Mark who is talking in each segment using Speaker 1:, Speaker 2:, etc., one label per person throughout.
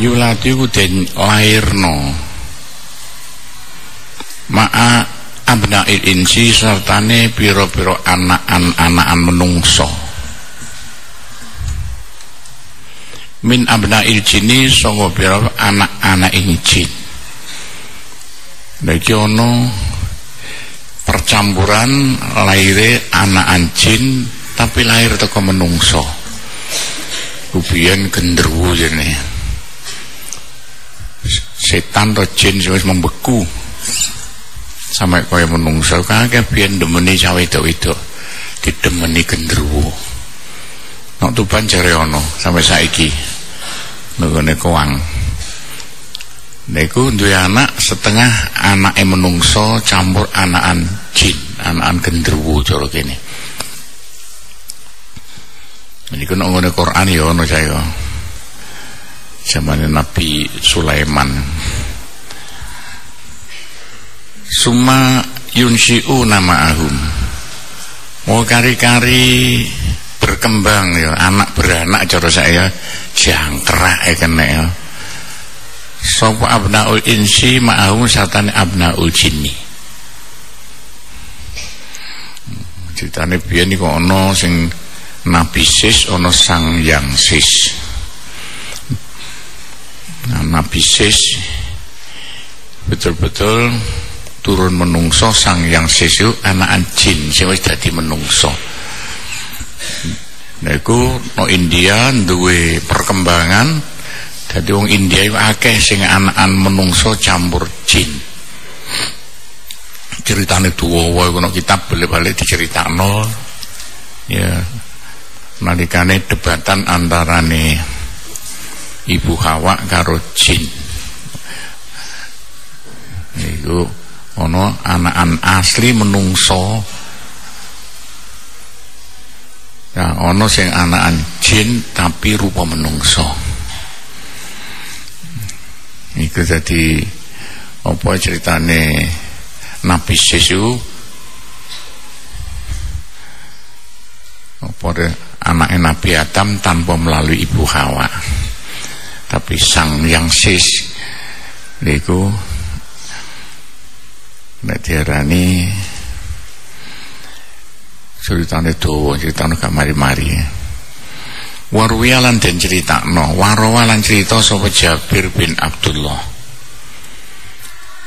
Speaker 1: yulati ku den lairno ma'a abna'il insi sertane pira-pira anakan menungso min abna'il jini sanga pira anak-anak jin. Lagi ono percampuran laire anakan jin tapi lahir teko menungso. Kubiyen genderuwo jene. Setan atau jin wis membeku. Sampai kaya menungso kakek biyen demeni cawe wedok didemeni genderuwo. Nek Tuban jare ono sampai saiki. Nggone Koang. Niku duwe anak setengah anake menungso campur anakan jin, anakan genderuwo cara kene. Niku nek ngene Quran ya ono saya. Zamane Nabi Sulaiman. Summa yunshi'u nama'ahum. Mau kari-kari berkembang ya, anak beranak cara saya jangkrak kene ya. Sapa abnaul insi ma'ahum satane abnaul jinni. Ceritane biyen iku ana sing Nabi Sis ana Sang Yang Sis. Nah, Nabi Sis betul-betul turun menungso. Sang Yang Sis itu anakan jin sing wis dadi menungso. Niku no India duwe perkembangan dadi wong India iku akeh sing anakan menungso campur jin. Ceritane tuwa iku no kitab balik-balik diceritakno ya nalikane debatan antarane Ibu Hawa karo jin. Iku ana anakan asli menungso. Ya ana sing anakan jin tapi rupa menungso. Iku dadi apa ceritane Nabi Yesus apa anake Nabi Adam tanpa melalui Ibu Hawa. Tapi Sang Yang Sis niku nek diarani ceritane dawa, ceritane gak mari-mari. Warwiyalan den critakno, warawalan cerita sapa Jabir bin Abdullah.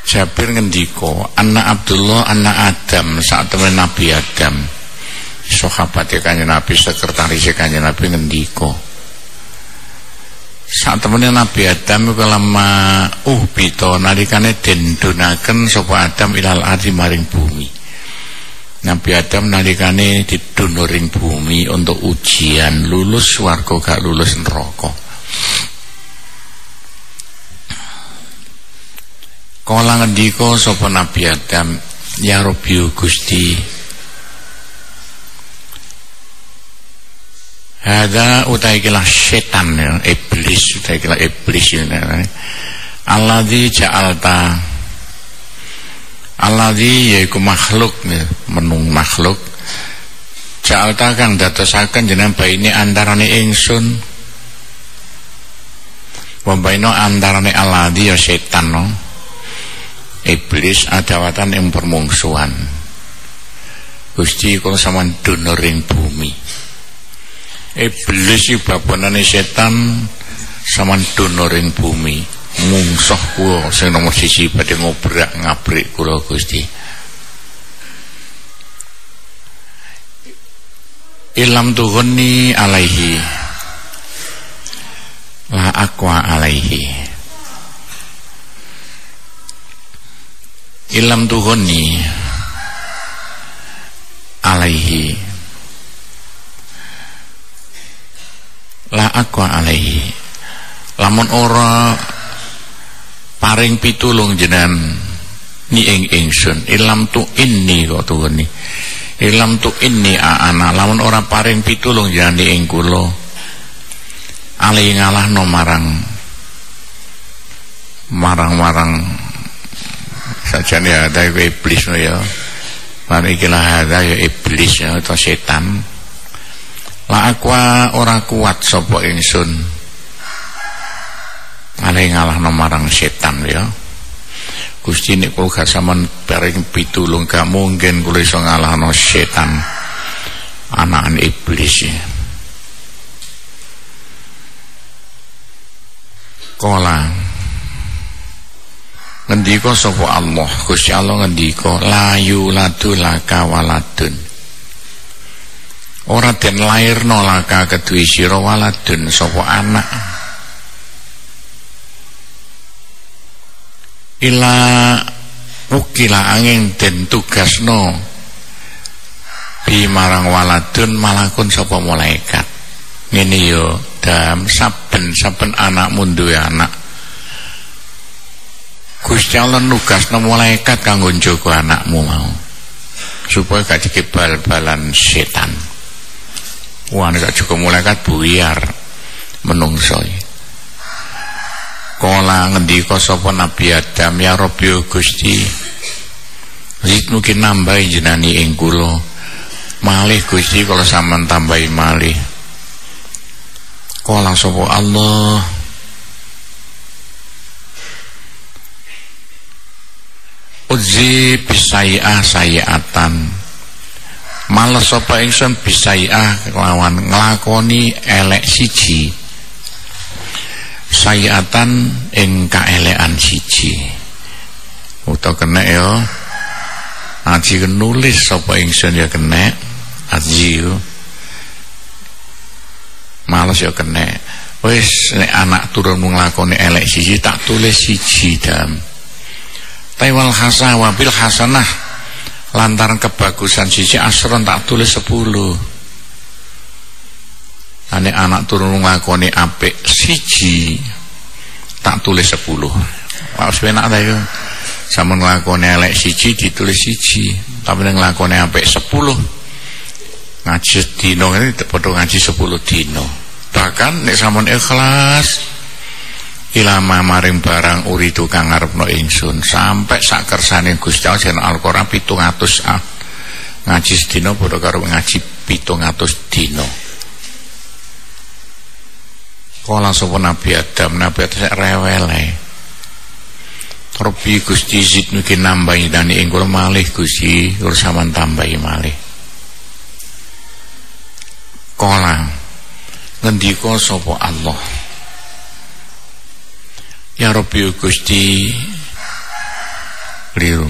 Speaker 1: Jabir ngendika, anak Abdullah anak Adam, sak temen Nabi Adam. Sahabate Kanjeng Nabi, sekretaris Kanjeng Nabi ngendika. Sak temene Nabi Adam iku lama bito nalikane den dunaken sapa Adam ilal ardi maring bumi. Nabi Adam nalikane didunur ing bumi untuk ujian lulus swarga gak lulus neraka. Kala ngendika sapa Nabi Adam, ya Rabbi Gusti, hada utaikilah setan ya, iblis utaikilah iblis ya. Alladzi ja'alta, alladzi yaiku makhluk ya, menung makhluk. Ja'alta kang dadosaken jenengan baine antarane ingsun. Wa baina antarane alladzi ya setan no. Iblis adawatan ing permungsuhan. Gusti kula sampean dunur ing bumi. Iblis iki babanane setan sampean dunur ing bumi. Mungsuh kula sing nomor 1 badhe ngobrak-ngabrik kula Gusti. Ilam tuhunni alaihi la aqwa alaihi. Ilam tuhunni alaihi la aqwa alaihi. Lamun ora paring pitulung jenengan ni ing ingsun, ilam tu inni kok tuhunni. Ilam tu inni ana lamun ora paring pitulung jenengan ni ing kula. Ali ngalahno marang sajane ada iblis no ya. Mari ikilah ada ya iblis ya atau setan. La aqwa ora kuat sapa ingsun. alai ngalahno marang setan ya. Gusti nek kula gak sampean paring pitulung gak mungkin kula iso ngalahno setan anakan iblis ya. Kala ngendika sapa Allah, Gusti Allah ngendika la yuladu laka waladun, ora den lairno laka kedue sira waladun sapa anak, ila ukila angin den tugasno bi marang waladun malakun sapa malaikat. Ngene yo dam saben anakmu duwe anak, Gusti Allah nugasno malaikat kanggo njaga anakmu mau supaya gak dikebal-balan setan. Wah nek juga malaikat buyar menungso. Kala ngendika sapa Nabi Adam, ya Rabbi Gusti, zid mungkin nambahi jenani ing kula malih Gusti, kala sampean tambahi malih. Kala sapa Allah, uzi bisai'ah sayi'atan, males sapa ingsun bisai'ah kelawan nglakoni elek siji, sayi'atan ing kaelekan siji. Utawa kena ya aji nulis sapa ingsun ya kena aji yo males ya kena. Wis nek anak turun nglakoni elek siji tak tulis siji dam. Taiwal hasanah bil hasanah, lantaran kebagusan siji asron tak tulis 10. Ane anak turun nglakoni apik siji tak tulis 10. Wis penak ta iku. Sampun nglakoni elek siji ditulis siji, tapi nek nglakoni apik 10 ngaji dino ini padha ngaji 10 dino. Bahkan nek sampun ikhlas ilama maring barang uridu kang ngarepno ingsun sampai sak kersane Gusti Allah jen Al-Qur'an 700 ngaji sedina padha karo ngaji 700 dina. Kala sapa Nabi Adam rewel ae. Rabbi Gusti zid nuki nambahi dani ing kula malih Gusti, kula sampean tambahi malih. Kala ngendika sapa Allah, ya Rabbi Gusti, keliru.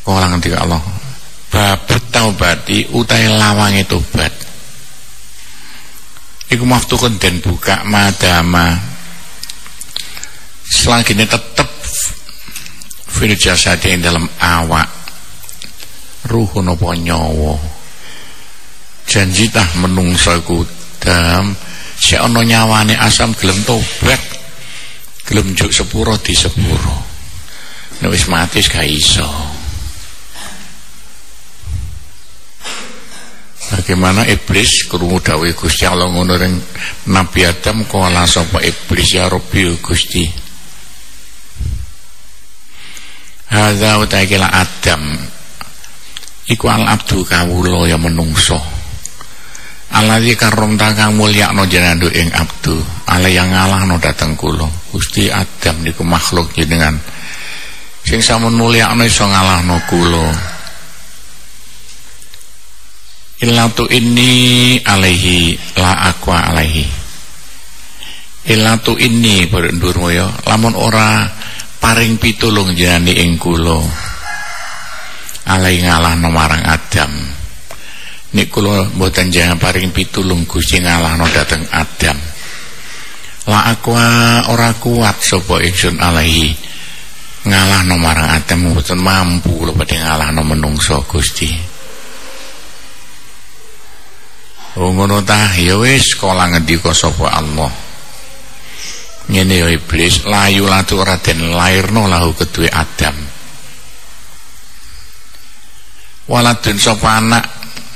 Speaker 1: Kala ngendika Allah, babet taubati utai lawange tobat iku maftuhun den buka madama selagi ini tetep fil jasadi ing dalam awak ruh napa nyawa. Janji tah menungso iku dam sik ana nyawane asam gelem tobat, gelem njuk sepuro di sepuro. Nek wis mati gak iso. Bagaimana iblis krungu dawuh Gusti Allah ngono ring Nabi Adam, kala sapa iblis ya Rabbi Gusti, hadza utaikila Adam iku al abdu kawula ya menungso, alladzi karramta kang mulyakno jenengan ing abdu, ala yang ngalahno dateng kula. Gusti Adam niku makhluk jenengan sing sampun mulyakno iso ngalahno kula. Illatu inni alaihi la aqwa alaihi, illatu inni berdurmu ya lamun ora paring pitulung jenengan ing kula alai ngalahno marang Adam, nek kula mboten jangan paring pitulung Gusti ngalahno dateng Adam, la aqwa ora kuat sapa ingsun alaihi ngalahno marang Adam, mboten mampu kula badhe ngalahno menungso Gusti. Oh ngono ta, ya wis kala ngendika sapa Allah, ngene ya iblis, layu latu ora den lairno lahu kedue Adam, waladun sapa anak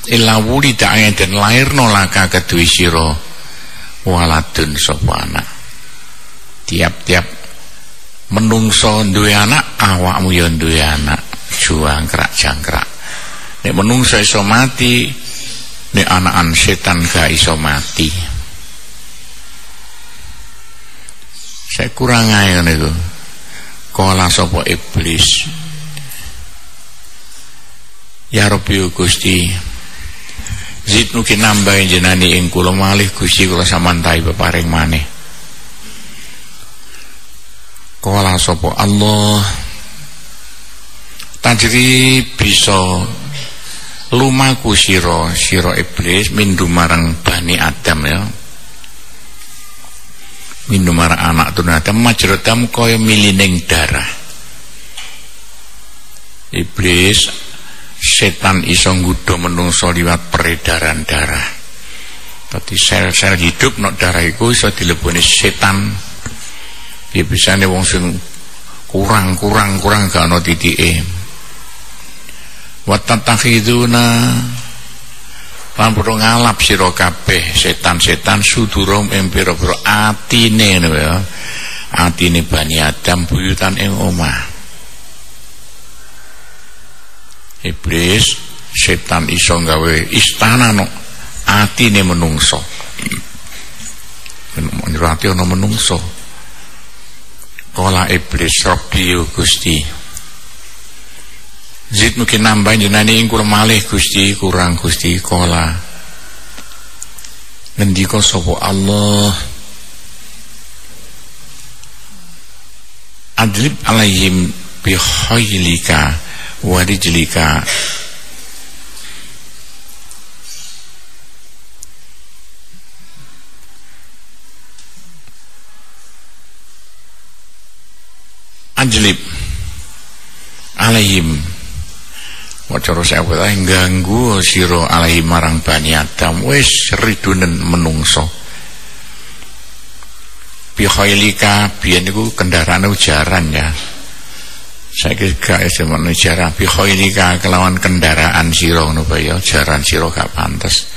Speaker 1: illa wulida den lairno laka kedue sira waladun sapa anak. Tiap-tiap menungso duwe anak, awakmu ya duwe anak, jangkrak. Nek menungso iso mati, nek anakan setan gak iso mati. Saya kurang ae ngene iku. Kala sapa iblis. Ya Rabbi Gusti, zidnu ki nambahi jenani ing kula malih Gusti kula samantahi peparing maneh. Kala sapa Allah, tajri bisa lumaku sira iblis mindu marang Bani Adam ya. Mindu marang anak tun Adam majrodam kaya milining darah. Iblis setan iso nggodha menungso liwat peredaran darah. Dadi sel-sel hidup nek darah iku iso dileboni setan. Ya bisane wong sing kurang gak ana titike. Wa tatakhiduna lan padha ngalap sira kabeh setan-setan sudurum ing pira-pira atine ngono ya. Atine Bani Adam buyutan ing omah. Iblis setan iso gawe istana no atine menungso. Menurati ana menungso. Kala iblis Rabbi Gusti, zid mungkin nambah jenani ing kula malih Gusti kurang Gusti. Kala ngendika sapa Allah, adlib alaihim bi khaylika wa rijlika ajlib alaihim wacara saya ganggu sira alaihim marang Bani Adam wis ridunen menungso bi khailika biyen niku kendaraan ujaran ya saiki gak semono ujaran bi khailika kelawan kendaraan sira ngono bae ya jaran sira gak pantes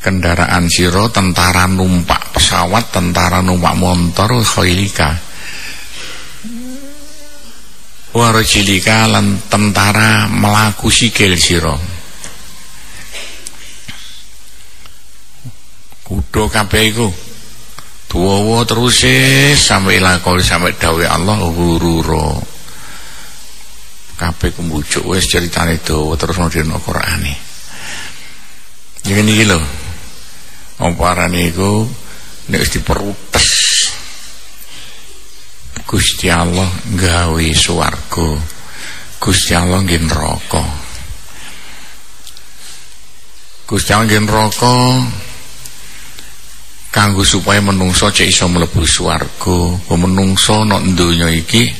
Speaker 1: kendaraan sira tentara numpak pesawat tentara numpak motor khailika warajilika lan tentara melaku sikil sira kudu kabeh iku dawa terus sampai lakon sampai dawuh Allah hururo kabeh kumbujuk wis ceritane dawa terus dina Qur'ane ngene iki lho omparane iku nek wis diperutes Gusti Allah gawe swarga, Gusti Allah nggih neraka. Gusti Allah nggih neraka kanggo supaya menungso cek iso mlebu swarga. Menungso nek donya iki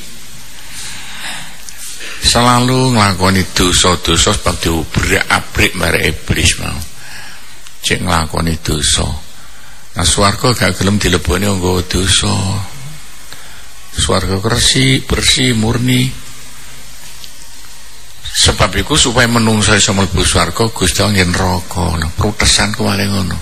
Speaker 1: selalu nglakoni dosa-dosa sebab diobrak-abrik marek iblis mau. Cek nglakoni dosa. Nah swarga gak gelem dileboni nggo dosa. Swarga bersih murni. Sebab itu supaya menungso iso mlebu swarga Gusti Allah nggih neraka. Protesan kuwale ngono.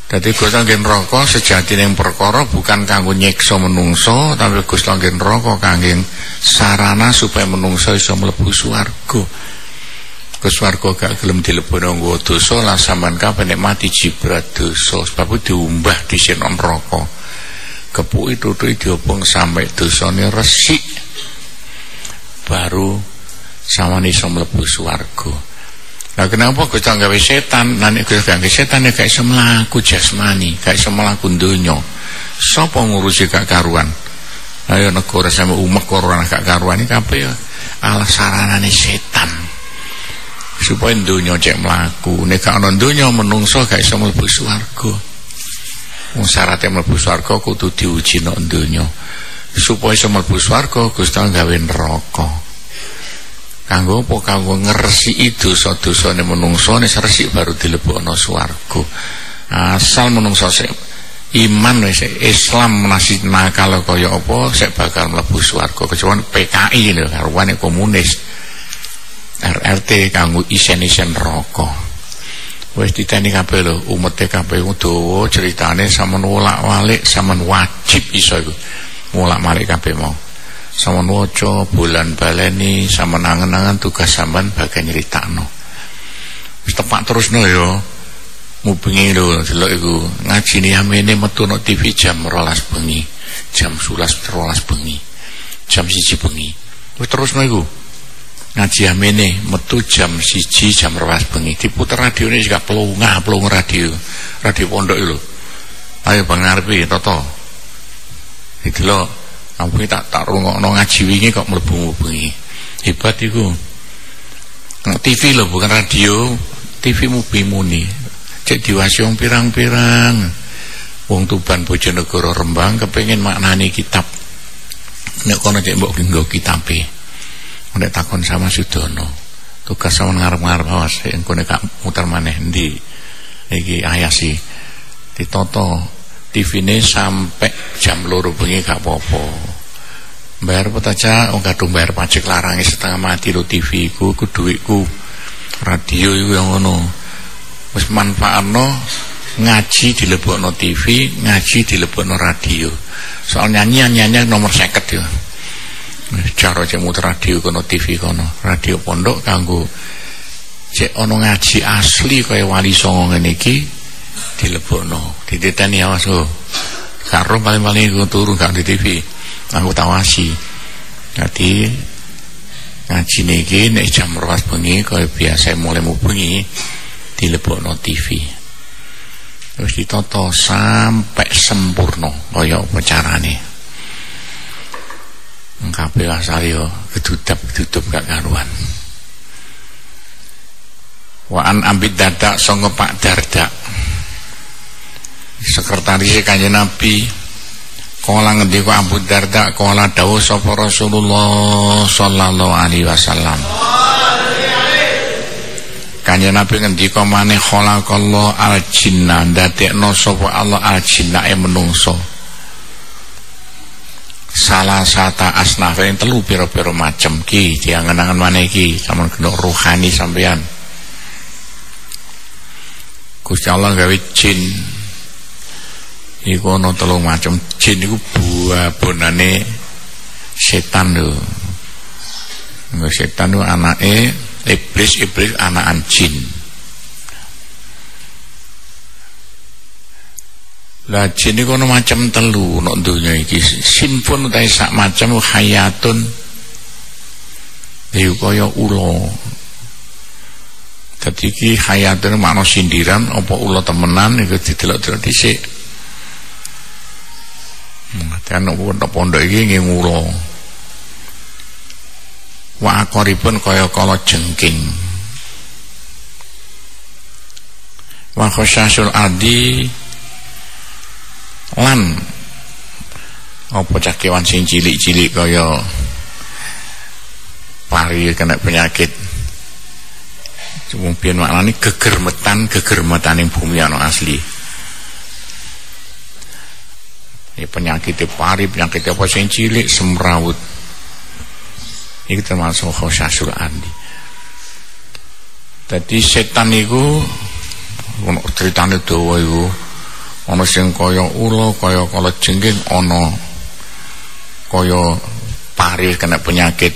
Speaker 1: Dadi Gusti Allah nggih neraka sejatine perkara bukan kanggo nyiksa menungso, tapi Gusti Allah nggih neraka kangge sarana supaya menungso iso mlebu swarga. Ke swarga gak gelem dileboni nggo dosa lan sampean kabeh nek mati jibrat dosa sebab diumbah dhisik nang neraka. Kepuki tutuki diobong sampai dosane resik baru samane iso mlebu swarga. Lah kenapa Gusti gawe setan? Lan Gusti gawe setan ya gak iso mlaku jasmani, gak iso mlaku donya. Sapa ngurusi gak karuan? Ayo negara sampe umek corona gak karuan iki kabeh ala saranane setan. Supaya donya cek mlaku. Nek gak ana donya menungso gak iso mlebu swarga. Wong syaratnya mlebu swarga kudu diuji nang donya. Supaya iso mlebu swarga Gusti gawe neraka. Kanggo apa? Kanggo ngresiki dosa-dosane menungso nek resik baru dilebokno swarga. Asal menungso sik iman wis Islam menasi nakal kaya apa sik bakal mlebu swarga kecuali PKI lho karuane komunis. RRT kanggo isen-isen neraka. Wis diteni kabeh lho umete kabeh dawa ceritane sampean wolak-walik sampean wajib iso iku wolak-walik kabeh mau sampean waca bulan baleni sampean angen-angen tugas sampean bagian nyeritakno wis tepak terusno ya mubengi lho delok iku ngajine amene metu no TV jam 12 bengi, jam 11 12 bengi, jam 1 bengi. Wis terusno iku. Ngaji amene metu jam 1 jam 12 bengi. Diputer radione gak plung radio. Radio pondok lho. Ayo Bang ngarepe toto. Iki lho, aku tak rungokno ngaji wingi kok mlebu bengi. Hebat iku. TV lho bukan radio, TV mubimuni. Cek diwasi wong pirang-pirang. Wong Tuban Bojonegoro Rembang kepengin maknani kitab. Nek kono cek mbok nggo kitabe. Nek takon sama Sudono. Tugas sama ngarep-ngarep awas engko nek gak muter maneh ndi. Iki ayasi ditoto TV-ne sampai jam 2 bengi gak apa-apa. Bayar petaca wong kadung bayar pajak larange setengah mati lo TV ku dhuwitku. Radio iku yang ngono. Wis manfaatno ngaji dilebokno TV, ngaji dilebokno radio. Soal nyanyi nomor 50 ya. Cara cek muter radio kono TV kono. Radio pondok kanggo cek ono ngaji asli kaya Wali Songo ngene iki dilebokno. Dititeni awas lho. Karo paling-paling iku turu gak di TV. Aku tawasi. Dadi ngaji niki nek jam 12 bengi kaya biasa mulai bengi dilebokno TV. Terus ditoto sampai sempurna kaya apa carane. Kabeh asal yo gedudap gak karuan. Wa an Abi Darda sanga Pak Darda. Sekretaris Kanjeng Nabi kala ngendika Abu Darda kala dawuh sapa Rasulullah sallallahu alaihi wasallam. Kanjeng Nabi ngendika maneh khalaqallahu al-jinna dadekno sapa Allah al-jinna menungso. Salah sata asnafin telu pira-pira macem ki diangen-angen maneh iki sampun genok rohani sampean. Gusti Allah gawe jin iku ana telu macem. Jin iku buah-bonane setan lho. Setan itu anake iblis anakan jin. Lah jin iku ana macam telu nek donya iki. Sinfun utahe sak macam hayatun. Iku kaya ula. Dadi iki hayatun makna sindiran apa ula temenan iku didelok-delok dhisik. Dan pondok iki nggih ula. Wa aqribun kaya kala jengking. Wa khasyasul adi lan apa cakewan sing cilik-cilik kaya pari kena penyakit. Cuma pian maknane gegermetan ing bumi ana asli. Ini penyakit pari, penyakit apa sing cilik semrawut. Iki termasuk khosyasul adi. Dadi setan iku ono critane dawa iku. Ana sing kaya ula, kaya kala jengking, ana kaya pari kena penyakit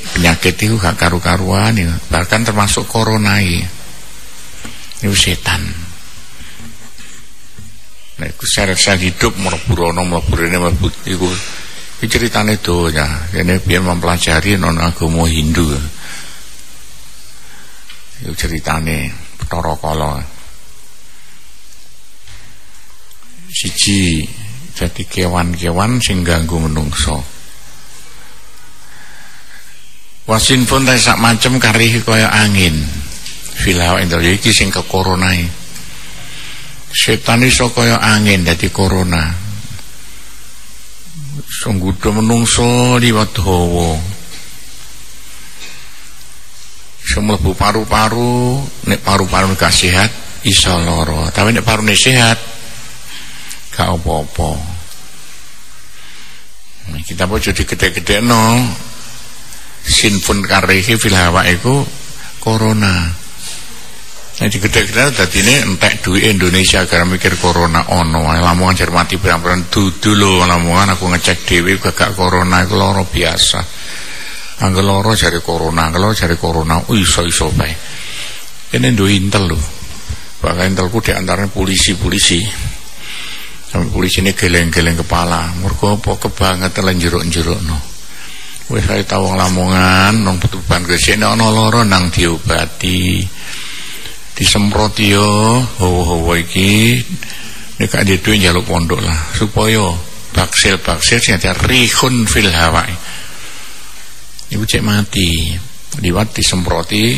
Speaker 1: itu gak karu-karuan ya. Bahkan termasuk corona iki. Itu setan. Nek iku sel-sel hidup mlebu iku ceritane donya. Kene biyen mempelajari non agama Hindu. Iku ceritane Bathara Kala. Siji jadi kewan-kewan sing ganggu menungso. Wasin pun ta sak macem karih kaya angin. Filawa ento iki sing kekoronai. Setan iso kaya angin dadi corona. Sungguh menungso liwat dawa. Semlebu paru-paru, nek paru-paru gak sehat iso lara. Tapi nek parune sehat gak apa-apa. Kita apa jadi gede-gede no sinfun karihi fil hawa iku corona. Nah di gede-gede tadi ini entek duit Indonesia gara mikir corona ono. Lamongan cermati berang-berang dudu lho. Lamongan aku ngecek dewi gak corona iku loro biasa. Angger loro jare corona, kalau jare corona iso-iso bae. Ini ndo intel lho. bahkan intelku di antaranya polisi-polisi. Sampai polisi ini geleng-geleng kepala. Mergo apa kebangetan lan jeruk-jerukno. Wis ae tawang Lamongan nang Betuban Gresik nek ana lara nang diobati. Disemproti yo hawa-hawa iki nek gak duwe njaluk pondok lah supaya baksil-baksil sing ada rihun fil hawa. Iku cek mati. Liwat disemproti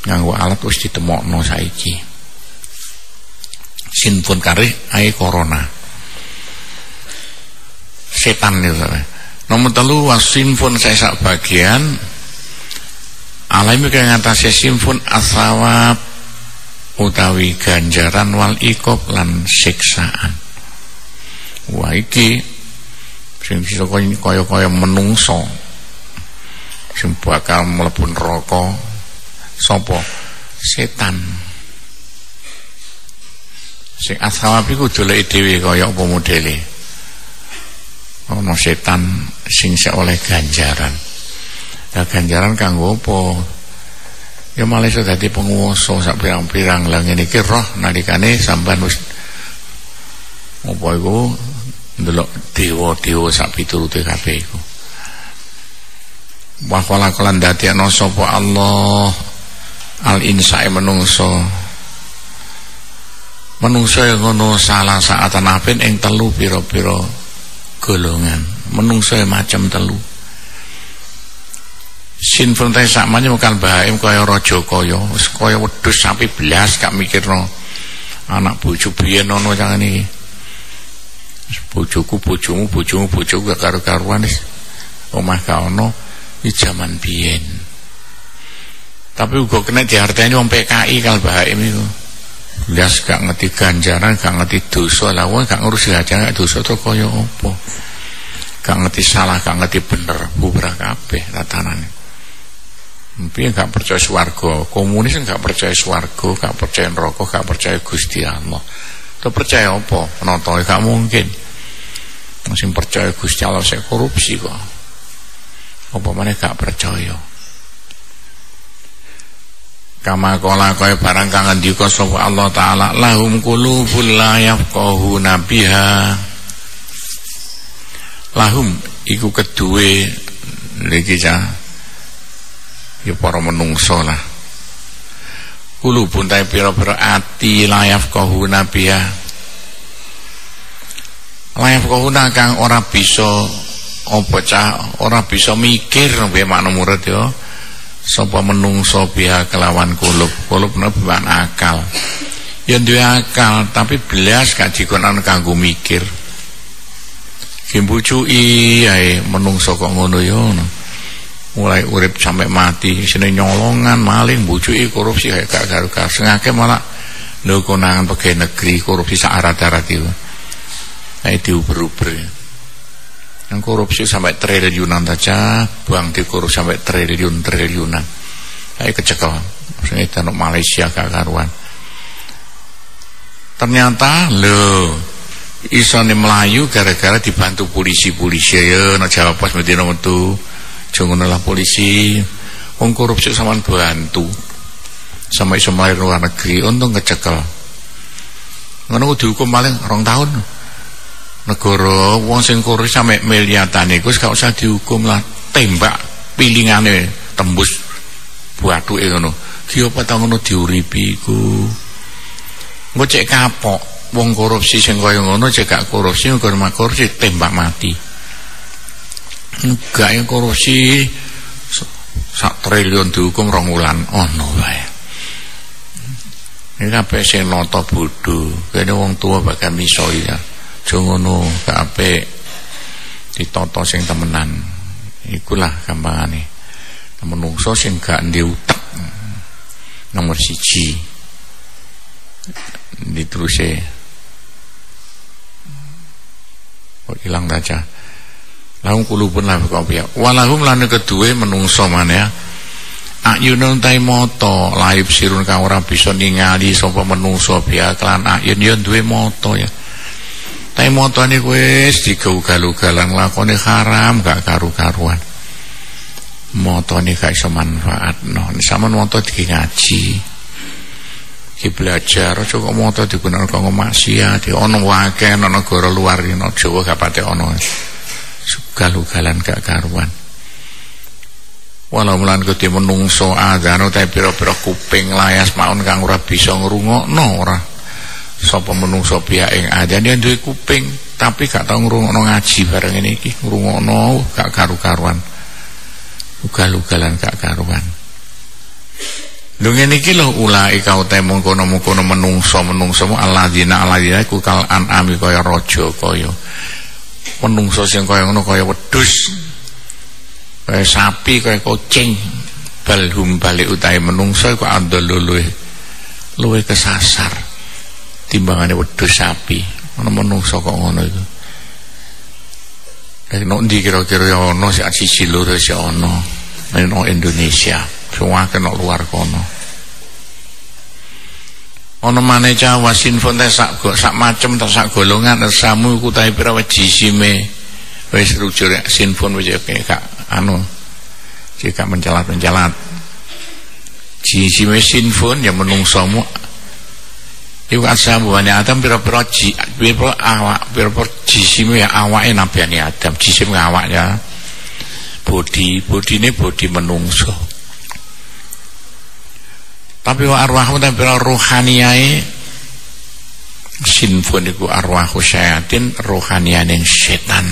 Speaker 1: nganggo alat wis ditemokno saiki. Sinfon karih ae corona. Setan itu. Nomor 3 wasinfun saya sak bagian alami kang ngatasi sinfun asawab utawi ganjaran wal iqab lan siksaan. Wah iki sing bisa kaya menungso sing bakal mlebu neraka sapa? Setan. Sing asawab iku doleke dhewe kaya apa modele. Ono setan sing oleh ganjaran. Nah ganjaran kanggo apa? Ya malah iso dadi penguwasa sak pirang-pirang lah ngene iki roh nalikane sampean wis apa iku ndelok dewa-dewa sak piturute kabeh iku. Wa qala lan dadekno sapa Allah al insae menungso. Menungso yang ngono salah saatan apin ing telu pira-pira golongan menungso macam telu. Sinful teh sakmane mekal baim kaya raja kaya wis kaya wedhus sapi blas gak mikirno anak bojo biyen ono jangan iki. Bojoku bojomu gak karo-karuan wis omah ka ono di jaman biyen. Tapi uga kena diarteni wong PKI kal baim iku. Blas gak ngerti ganjaran, gak ngerti dosa, lah wong gak ngurus ganjaran dosa to kaya apa. Gak ngerti salah, gak ngerti bener, bubrah kabeh tatanane. Piye gak percaya swarga, komunis gak percaya swarga, gak percaya neraka, gak percaya Gusti Allah. To percaya apa? Penonton gak mungkin. Sing percaya Gusti Allah sik korupsi kok. Apa meneh gak percaya. Kama qala kaya barang kang ngendika sapa Allah taala lahum qulubul la yafqahuna biha. Lahum iku keduwe niki ya para menungso lah. Qulubun ta pira-pira ati la yafqahuna biha. La yafqahuna kang ora bisa apa cah ora bisa mikir piye makna murid ya. Sapa menungso biha kelawan kulub neban akal. Ya duwe akal tapi belas gak dikonan kanggo mikir. Kimbucuki ae menungso kok ngono ya. Mulai urip sampai mati sine nyolongan, maling, bucuki, korupsi gak karo-karo. Sengake malah lho konangan pegawai negeri korupsi sak arat-arat iku. Ae diuber-uber. Yang korupsi sampai triliunan saja, bank dikorupsi sampai triliunan. Ayo kecekel, maksudnya itu Malaysia gak karuan. Ternyata lo isone melayu gara-gara dibantu polisi ya, nak jawab pas medina metu, jangan lah polisi, wong korupsi sama bantu, sama iso melayu luar negeri, untung kecekel. Ngono dihukum paling 2 tahun. Negara wong sing korupsi sampe miliatan iku gak usah dihukum lah, tembak pilingane tembus batuke ngono. Ki apa ta ngono diuripi iku. Engko cek kapok wong korupsi sing kaya ngono cek gak korupsi korupsi tembak mati. Enggak yang korupsi 1 triliun dihukum 2 wulan ono wae. Iki kabeh sing nata bodho, kene wong tua bakal miso ya. Jongono gak apik ditata sing temenan. Ikulah gampangane. Menungso sing gak ndek utek. Nomor 1 diteruse. Kok ilang aja. Lahum qulubun la yafqahuna. Walahum lan kedue menungso maneh. Ayunun tai mata laib sirun kang ora bisa ningali sapa menungso biya kelan ayun ya duwe mata ya. Tai motone wis digaugal-ugalan lakone haram gak karu-karuan. Motone gak iso manfaatno. Sampeyan moto iki ngaji. belajar aja kok moto digunakan kanggo maksiat ana wae ana negara luar ana Jawa gak pate ana sugal-ugalan gak karuan walau mulan kudu menungso adzan utahe pira-pira kuping layas maun kang ora bisa ngrungokno ora sapa menungso pihak ing adzan dia duwe kuping tapi gak tau ngrungokno ngaji bareng ngene iki ngrungokno gak karu-karuan ugal-ugalan gak karuan. Lho ngene iki lho ulai kau temung kono-kono menungso alladzina iku kal anami kaya raja kaya menungso sing kaya ngono kaya wedhus kaya sapi kaya kucing balhum balik utahe menungso iku andol luwe kesasar timbangane wedhus sapi ana menungso kok ngono iku nek ndi kira-kira ana siji loro sik ana nang Indonesia semua kena luar kono ana maneh Jawa sinfon teh sak macem ta sak golongan samu iku tahe pira jisime wis rujur sinfon wis gak anu jika mencelat jisime sinfon ya menungsomu iku asamu Bani Adam pira-pira awak pira-pira jisime ya awake Nabi Adam jisim awaknya bodine bodi menungso tapi wa arwahu dan pira rohaniyae sinfon iku arwahu syayatin rohaniyane setan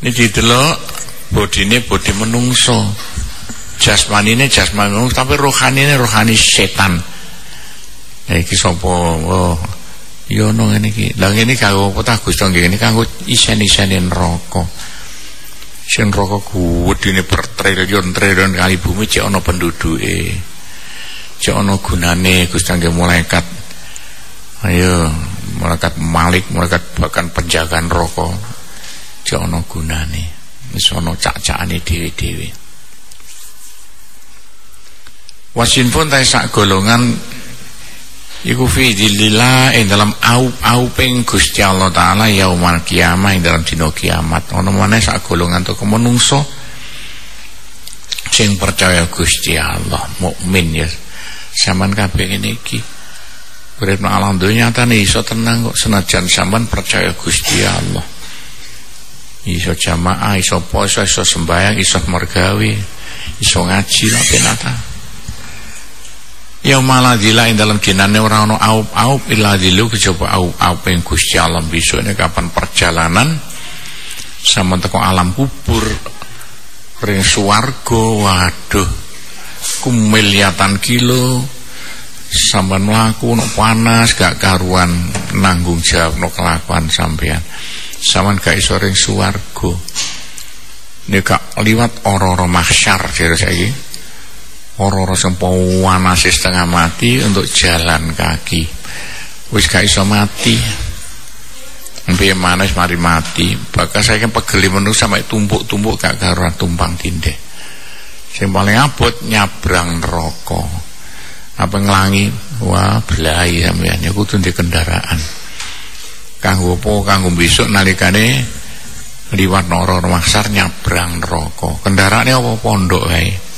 Speaker 1: ini didelok bodine bodi menungso jasmanine jasmani menungso tapi rohanine rohani setan iki sapa ya ono ngene iki lha ngene kanggo apa ta Gusti ngene kanggo isen-isene neraka sing neraka gedene per triliun kali bumi cek ana penduduke cek ana gunane Gusti kangge malaikat ayo malaikat malik malaikat bahkan penjaga neraka cek ana gunane wis ana cak-cakane dhewe-dhewe wasin pun ta sak golongan iku fi dzillillah ing dalam aup-auping Gusti Allah taala yaumul kiamah ing dalam dina kiamat ana maneh sak golongan to menungso sing percaya Gusti Allah mukmin ya sampean kabeh ngene iki urip nang alam donya nyatane iso tenang kok senajan sampean percaya Gusti Allah iso jamaah iso poso iso sembahyang iso mergawe iso ngaji lan penata ya malah dila ing dalam dinane ora ana aup-aup illa dilu kejaba aup-aup ing Gusti Allah besokne kapan perjalanan sampean teko alam kubur ring swarga waduh kumiliatan kilo sampean mlaku ono panas gak karuan nanggung jawab no kelakuan sampean sampean gak iso ring swarga nek gak liwat ora-ora mahsyar jare saiki ora-ora sing panas setengah mati untuk jalan kaki wis gak iso mati piye manis mari mati bakal saya pegeli menung sampai tumpuk-tumpuk gak karuan tumpang tindih sing paling abot nyabrang neraka apa nglangi wah belai sampeyan ya kudu ndek kendaraan kanggo apa kanggo besok nalikane liwat ora-ora mahsyar nyabrang neraka kendaraane apa pondok wae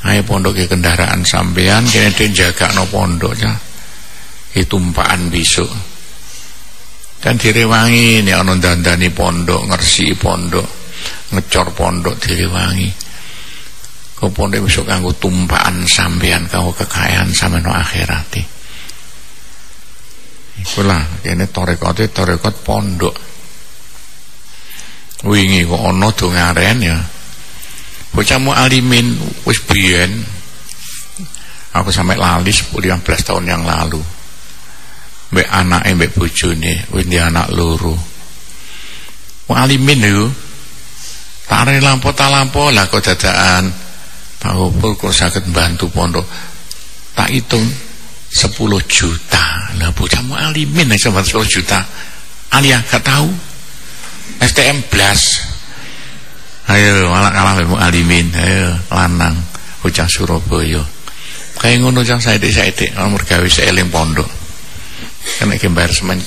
Speaker 1: ayo pondok ke kendaraan sampean kene dijagakno pondok ya tumpaan besok dan direwangi nek ana dandani pondok ngresiki pondok ngecor pondok direwangi kok pondok besok kanggo tumpaan sampean kanggo kekayaan sampean akhirate ikulah kene tarekat pondok wingi kok ana dongaren ya bocah mualimin wis biyen aku sampai lali 10-15 tahun yang lalu mbek anake mbek bojone wis di anak loro mualimin lho tare lampu lah kok dadakan Pak Gopur kok saged bantu pondok tak hitung 10 juta lah bocah mualimin nek 10 juta alia gak tahu STM blas ayo malah kalah mbek alimin ayo lanang bocah Surabaya kaya ngono cah saithik nomor gawe seeling pondok kena gambar semen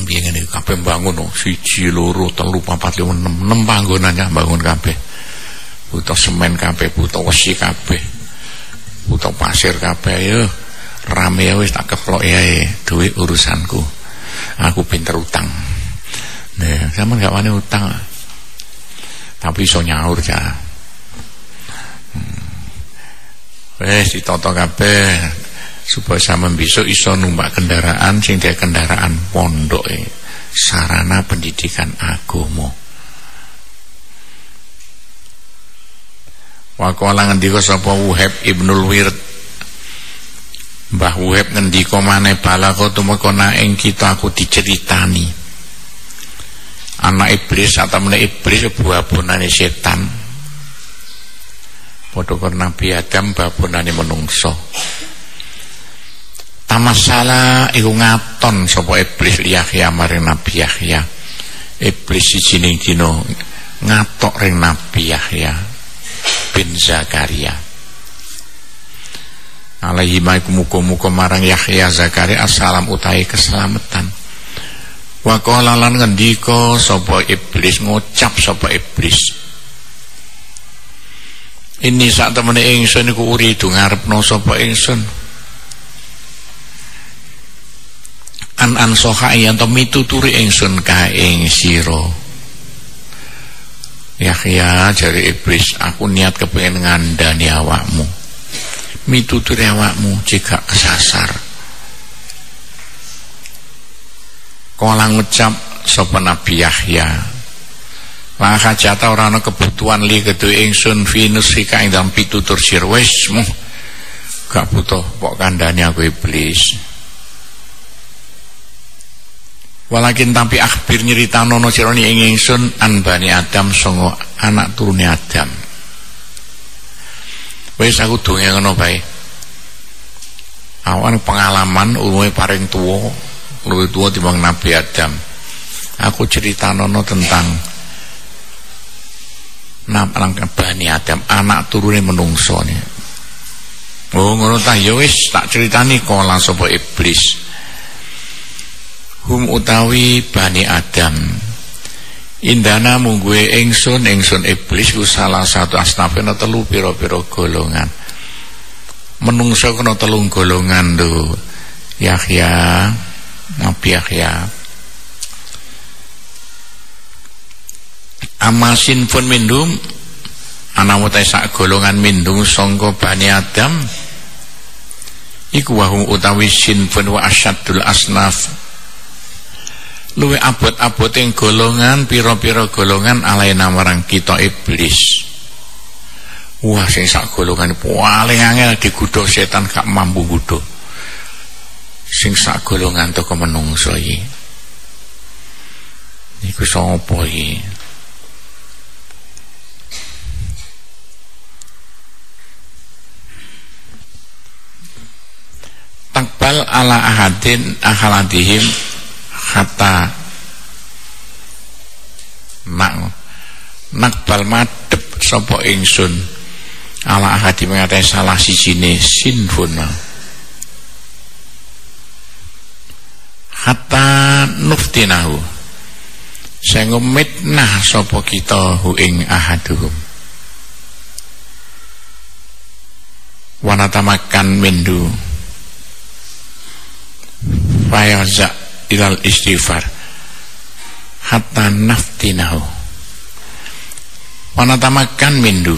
Speaker 1: piye ngene kabeh bangun 1 2 3 4 5 6 panggonannya bangun kabeh butuh semen kabeh, butuh wesi kabeh, butuh pasir kabeh. Yo rame ya wis tak keplok ya duit urusanku. Aku pinter utang. Nah, sampean gak wani utang. Tapi iso nyaur ya. Wis ditata kabeh supaya sampean besok iso numpak kendaraan sing dia kendaraan pondok sarana pendidikan agama. Wa qala ngendika sapa Wahab Ibnul Wird, Mbah Wahab ngendika maneh balagha tumeka ing kita aku diceritani anak iblis atau meneh iblis babonane setan padha karo Nabi Adam babonane menungso. Tamasala iku ngaton sapa iblis Yahya maring Nabi Yahya. Iblis siji ning dina ngatok ring Nabi Yahya bin Zakaria. Alaihi muga-muga marang Yahya Zakaria assalam utahe keselamatan. Wa qala lan ngendika sapa iblis, ngucap sapa iblis, ini sak temene ingsun iku uridu ngarepno sapa ingsun an soha yen to mituturi ingsun ka ing sira. Yahya jare iblis, aku niat kepengin ngandani awakmu, mituturi awakmu jika kesasar. Kala ngucap sapa Nabi Yahya, la hajata ora ana kebutuhan li kedue ingsun finus rika ing dalem pitutur sira. Wis gak butuh kok kandhani aku iblis. Walakin tapi akhbir nyeritanono sira ing ingsun an bani Adam sanga anak turune Adam. Wis aku donge ngono bae. Awan pengalaman umume paring tuwa, luwih tuwa timbang Nabi Adam. Aku ceritanono tentang Bani Adam, anak turune menungso ne. Oh ngono ta, ya wis tak critani kala sapa iblis. Hum utawi Bani Adam. Indana mungguhe ingsun iblis ku salah satu asnafena telu pira-pira golongan. Menungso kena telung golongan lho. Yahya, Nabi Yahya. Amasin pun mindum anamutai sak golongan mindum sangka Bani Adam iku wahum utawi sinfun wa asyadul asnaf, luwe abot-abot ing golongan pira-pira golongan alaina marang kita iblis. Wah sing sak golongan paling angel digodha setan gak mampu godha. Sing sak golongan teko menungso iki niku sapa iki? Takbal ala ahadin ahaladihim hatta nakbal madhep sapa ingsun ala ahadi mengatai salah sijine sinfun hatta nuftinahu sing mitnah sapa kita hu ing ahaduhum wanatamakan mindu fayaza ilal istighfar hatta naftinahu wanatamakan mindu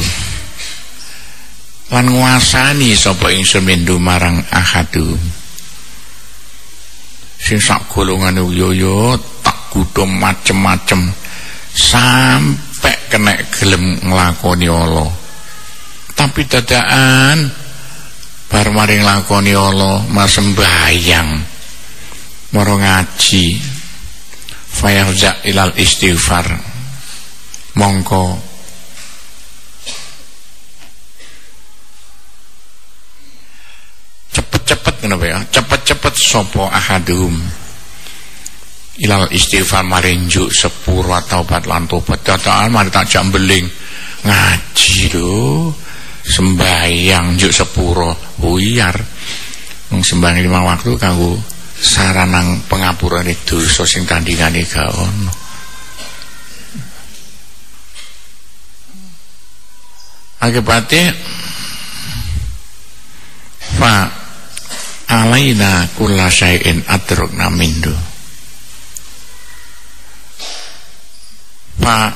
Speaker 1: lan nguasani sapa ingsun mindu marang ahadu sing sak golongan yo tak godho macem-macem sampai kena gelem nglakoni Allah. Tapi dadakan bar maring lakoni Allah sembahyang maro ngaji fayarja ilal istighfar mongko cepet-cepet kenapa ya cepet-cepet sopo ahadum ilal istighfar marinjuk sepuro taubat lan tobat dadakan mari tak jam beling ngaji lho sembahyang juk sepuro buyar sembahyang 5 waktu kanggo saranang pengapurane dosa sing tandingane gak ono. Akibatnya fa alaina kulla syai'in adrokna mindu. Fa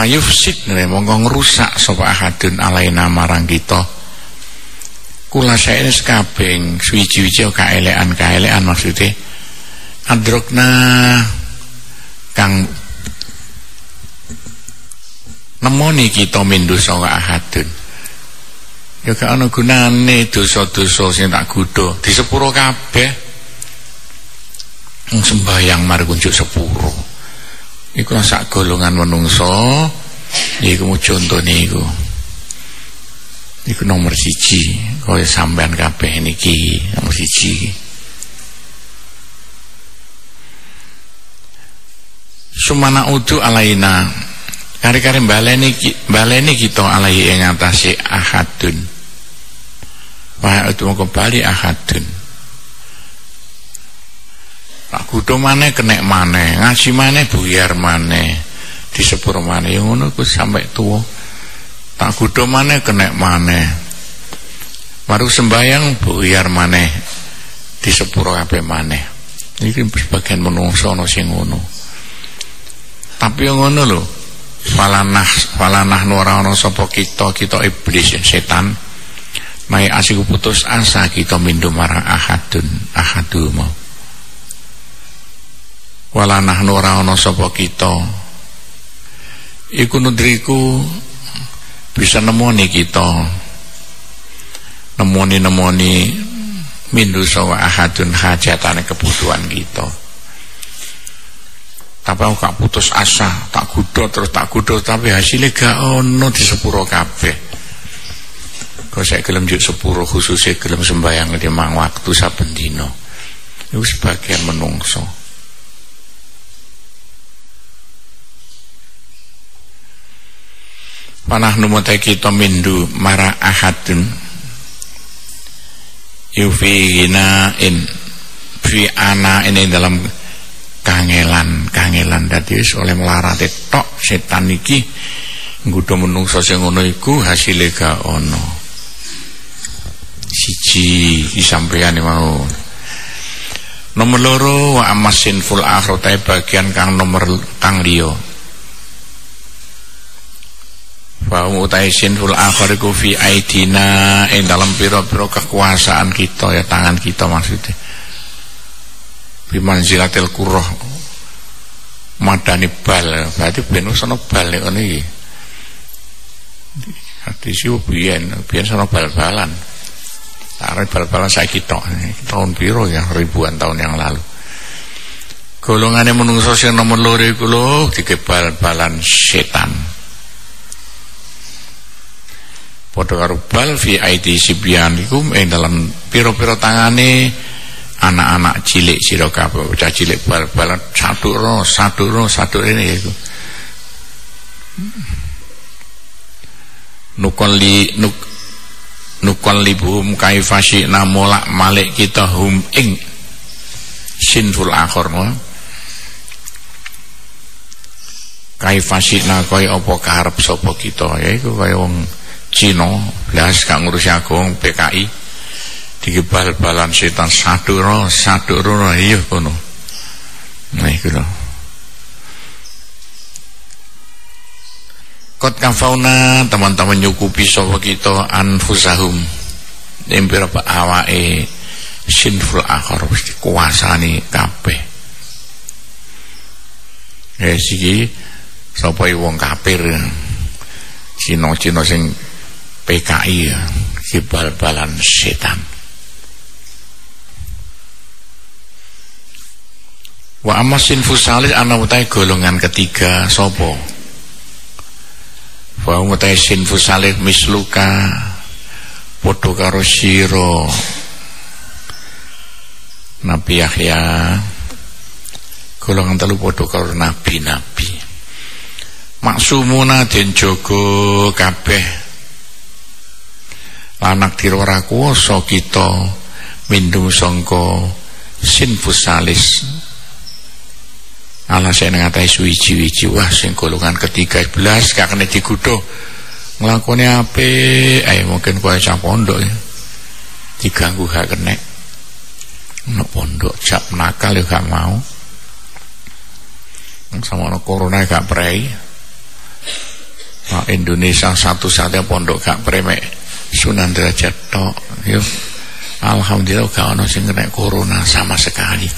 Speaker 1: yufsid mongko ngrusak sapa ahadun alaina marang kita kula syai'in sakabeh suwi-wiji kaelekan maksudnya adrokna kang nemoni kita mindu sanga ahadun ya gak ana gunane dosa-dosa sing tak godho disepuro kabeh sembahyang mari kunjuk sepuro iku sak golongan menungso iku contone iku nomor 1 kaya sampean kabeh niki nomor 1 sumana udu alaina kari-kari baleni kita alai ing atase ahadun wa itu kembali ahadun tak kudu maneh kenek maneh ngaji maneh buyar maneh disepur maneh ngono ku sampai tuwa tak kudu maneh kenek maneh baru sembayang buyar maneh disepur kabeh maneh iki sebagian menungso ana sing ngono tapi ngono lho falanah ora ana sapa kita iblis setan mai asiku putus asa kita mindu marang ahadum walanah ora ana sapa kita iku nudriku bisa nemoni kita nemoni mindu sapa ahadun hajatane kebutuhan kita. Tapi aku gak putus asa, tak gudo tapi hasilnya gak ono di sepuro kabeh. Kau saya gelem juk sepuro khususnya gelem sembahyang 5 waktu saben dina. Iku sebagian menungso. Panah numutai kita mindu marang ahadun yufinain fi ana ini dalam kangelan dadi wis oleh melarate tok setan iki nggodha menungso sing ngono iku hasile gak ono. Siji disampaiane mau. Nomor 2 wa amasin ful akhirate bagian kang nomor kang liya. Wa utai sinful akhir iku fi aidina ing dalam pira-pira kekuasaan kita ya tangan kita maksudnya. Bimanzilatil qurrah madani bal berarti ben sono bal nek ngene iki ati siu biyen sono bal-balan arep bal-balan saiki tok tahun piro ya ribuan tahun yang lalu golongane menungso sing nomor 2 iku lho dikebal-balan setan padha karo bal fi aidi sibyan iku ing dalam pira-pira tangane anak-anak cilik sira kabeh bocah cilik bal-balan satu ini iku nukon libum kaifasi namolak malik kita hum ing sinful akhir kaifasi na kaya apa karep sapa kita yaiku kaya wong Cina blas gak ngurusi agung PKI dikebal-balan setan satu roh iya kono. Nah iku lho. Kot kafauna teman-teman nyukupi sapa kita anfusahum embira awake sinful akhir wis dikuasani kabeh. Siki sapa wong kafir Cina-Cina sing PKI dibal-balan setan. Wa amasin fusalis ana utai golongan ketiga sapa wa utai sin fusalis misluka padha karo sira Nabi Yahya golongan telu padha karo nabi-nabi maksumuna den jaga kabeh lanak dira ora kuwasa kita mindu sangka sin fusalis ala saya ngatai suwi-wiji wah sing golongan ketiga 11 gak kena digudo nglakoni apik ae mungkin kowe cah pondok ya diganggu gak kenek nek pondok jak nakal ya gak mau sama corona gak prei. Nah, Indonesia satu-satunya pondok gak prei mek Sunan Derajat tok yo alhamdulillah gak ono sing kena corona sama sekali.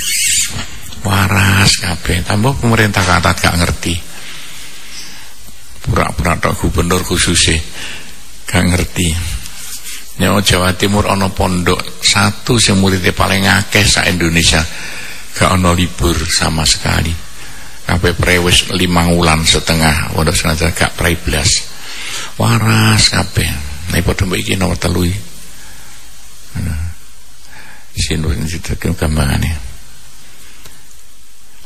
Speaker 1: Waras kabeh, tambah pemerintah katat gak ngerti. Pura-pura tok gubernur khususnya gak ngerti. Nyawa Jawa Timur ono pondok satu sing muridnya paling akeh sak Indonesia gak ono libur sama sekali. Kabeh prewis 5 wulan setengah pondok senajan gak prei blas. Waras kabeh. Nek padha mbek iki nomor 3. Sinur iki gambangane.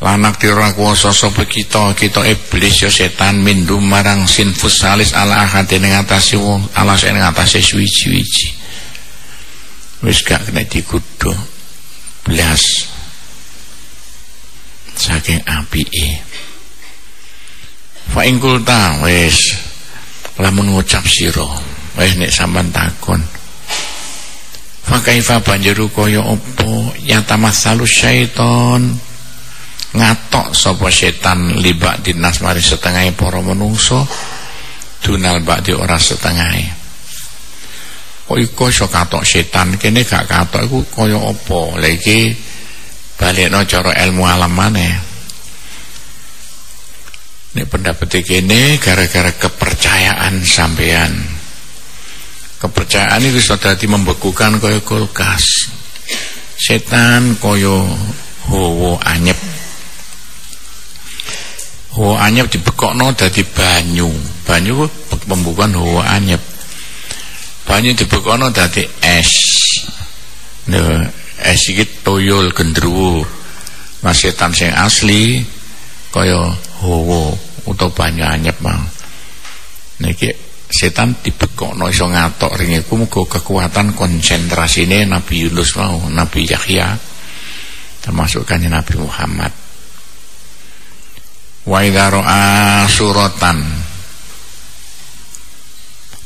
Speaker 1: Lanak dira kuwasa sapa kita iblis ya setan mindum marang sinfus salis ala ahate ning atase wong alas ning atase suwi-suwi wis gak kena digodho blas saking apike fa ing kulta wis lamun ngucap sira wis nek sampean takon fa kaifa banjuru kaya apa ya tamassalu syaiton ngatok sapa setan libak dinas mari setengah para menungso dunal bakti ora setengah. Kok iku iso katok setan kene gak katok iku kaya apa? Lha iki balekno cara ilmu alam maneh. Nek pendapat kene gara-gara kepercayaan sampean. Kepercayaan itu iso dadi membekukan kaya kulkas. Setan kaya hawa anyep. Hawa anyep dibekokno dadi banyu. Banyu ku pembukaan hawa anyep. Banyu dibekokno dadi es. Nah, es iki toyol gendruwo. Nah, setan sing asli kaya hawa utawa banyu anyep mang. Niki setan dibekokno iso ngatok ring iku muga kekuatan konsentrasine Nabi Yunus mau, Nabi Yahya termasuk kanjeng Nabi Muhammad. Wa idza ra'a suratan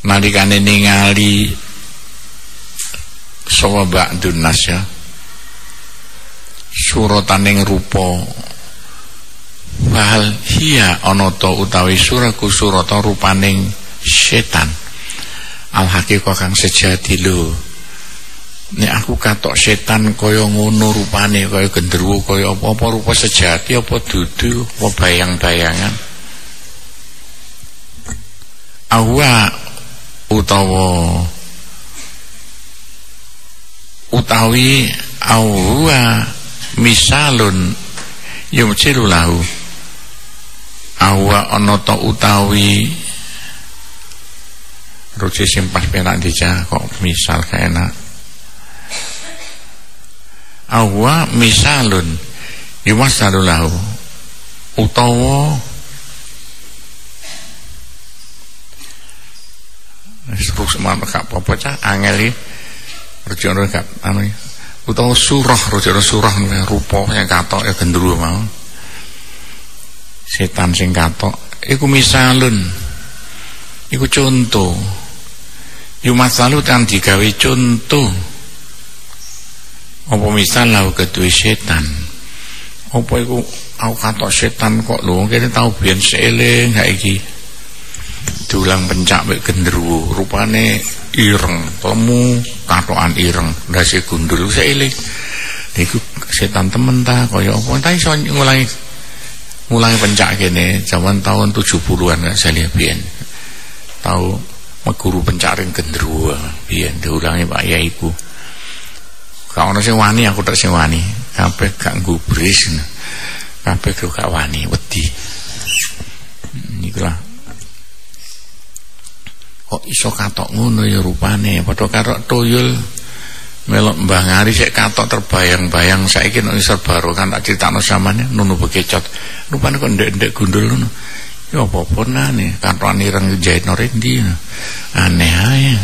Speaker 1: nalikane ningali sawa ba'dun nas ya suratan ing rupa wal hiya ana ta utawi suraku surata rupaning setan al haqiqah kang sejati lho. Nek aku katok setan kaya ngono rupane kaya gendruwo kaya apa rupa sejati apa dudu apa bayang-bayangan awa utawi awa misalun yumcilu lahu awa ana ta utawi ruci simpas penak dica kok misal gak enak awa misalun yumasalu lahu utawa terus semangat gak apa-apa cah angel iki rujane gak anu utawa surah rujane surah rupa yang katok ya gendruwo mau setan sing katok iku misalun iku contoh yumasalu kan digawe contoh. Apa misal lau kedua setan apa iku aku katok setan kok lho kene tau biyen seeling gak iki diulang pencak mek gendruwo rupane ireng lemu katokan ireng ndase gundul seeling iku setan temen ta kaya apa ta iso ngulangi pencak kene zaman tahun 70-an saya lihat biyen tau meguru pencak ring gendruwo biyen diulangi Pak Yaiku. Gak ono sing wani aku tak sing wani. Kabeh gak gubris. Kabeh gak wani wedi. Niku lah. Kok iso katok ngono ya rupane padha karo toyol melok Mbah Ngari sik katok terbayang-bayang saiki nek iso baro kan tak critakno samane nunu bekecot. Rupane kok ndek-ndek gundul ngono. Ya apa ponane katokan ireng jahitno rendi. Aneh ae.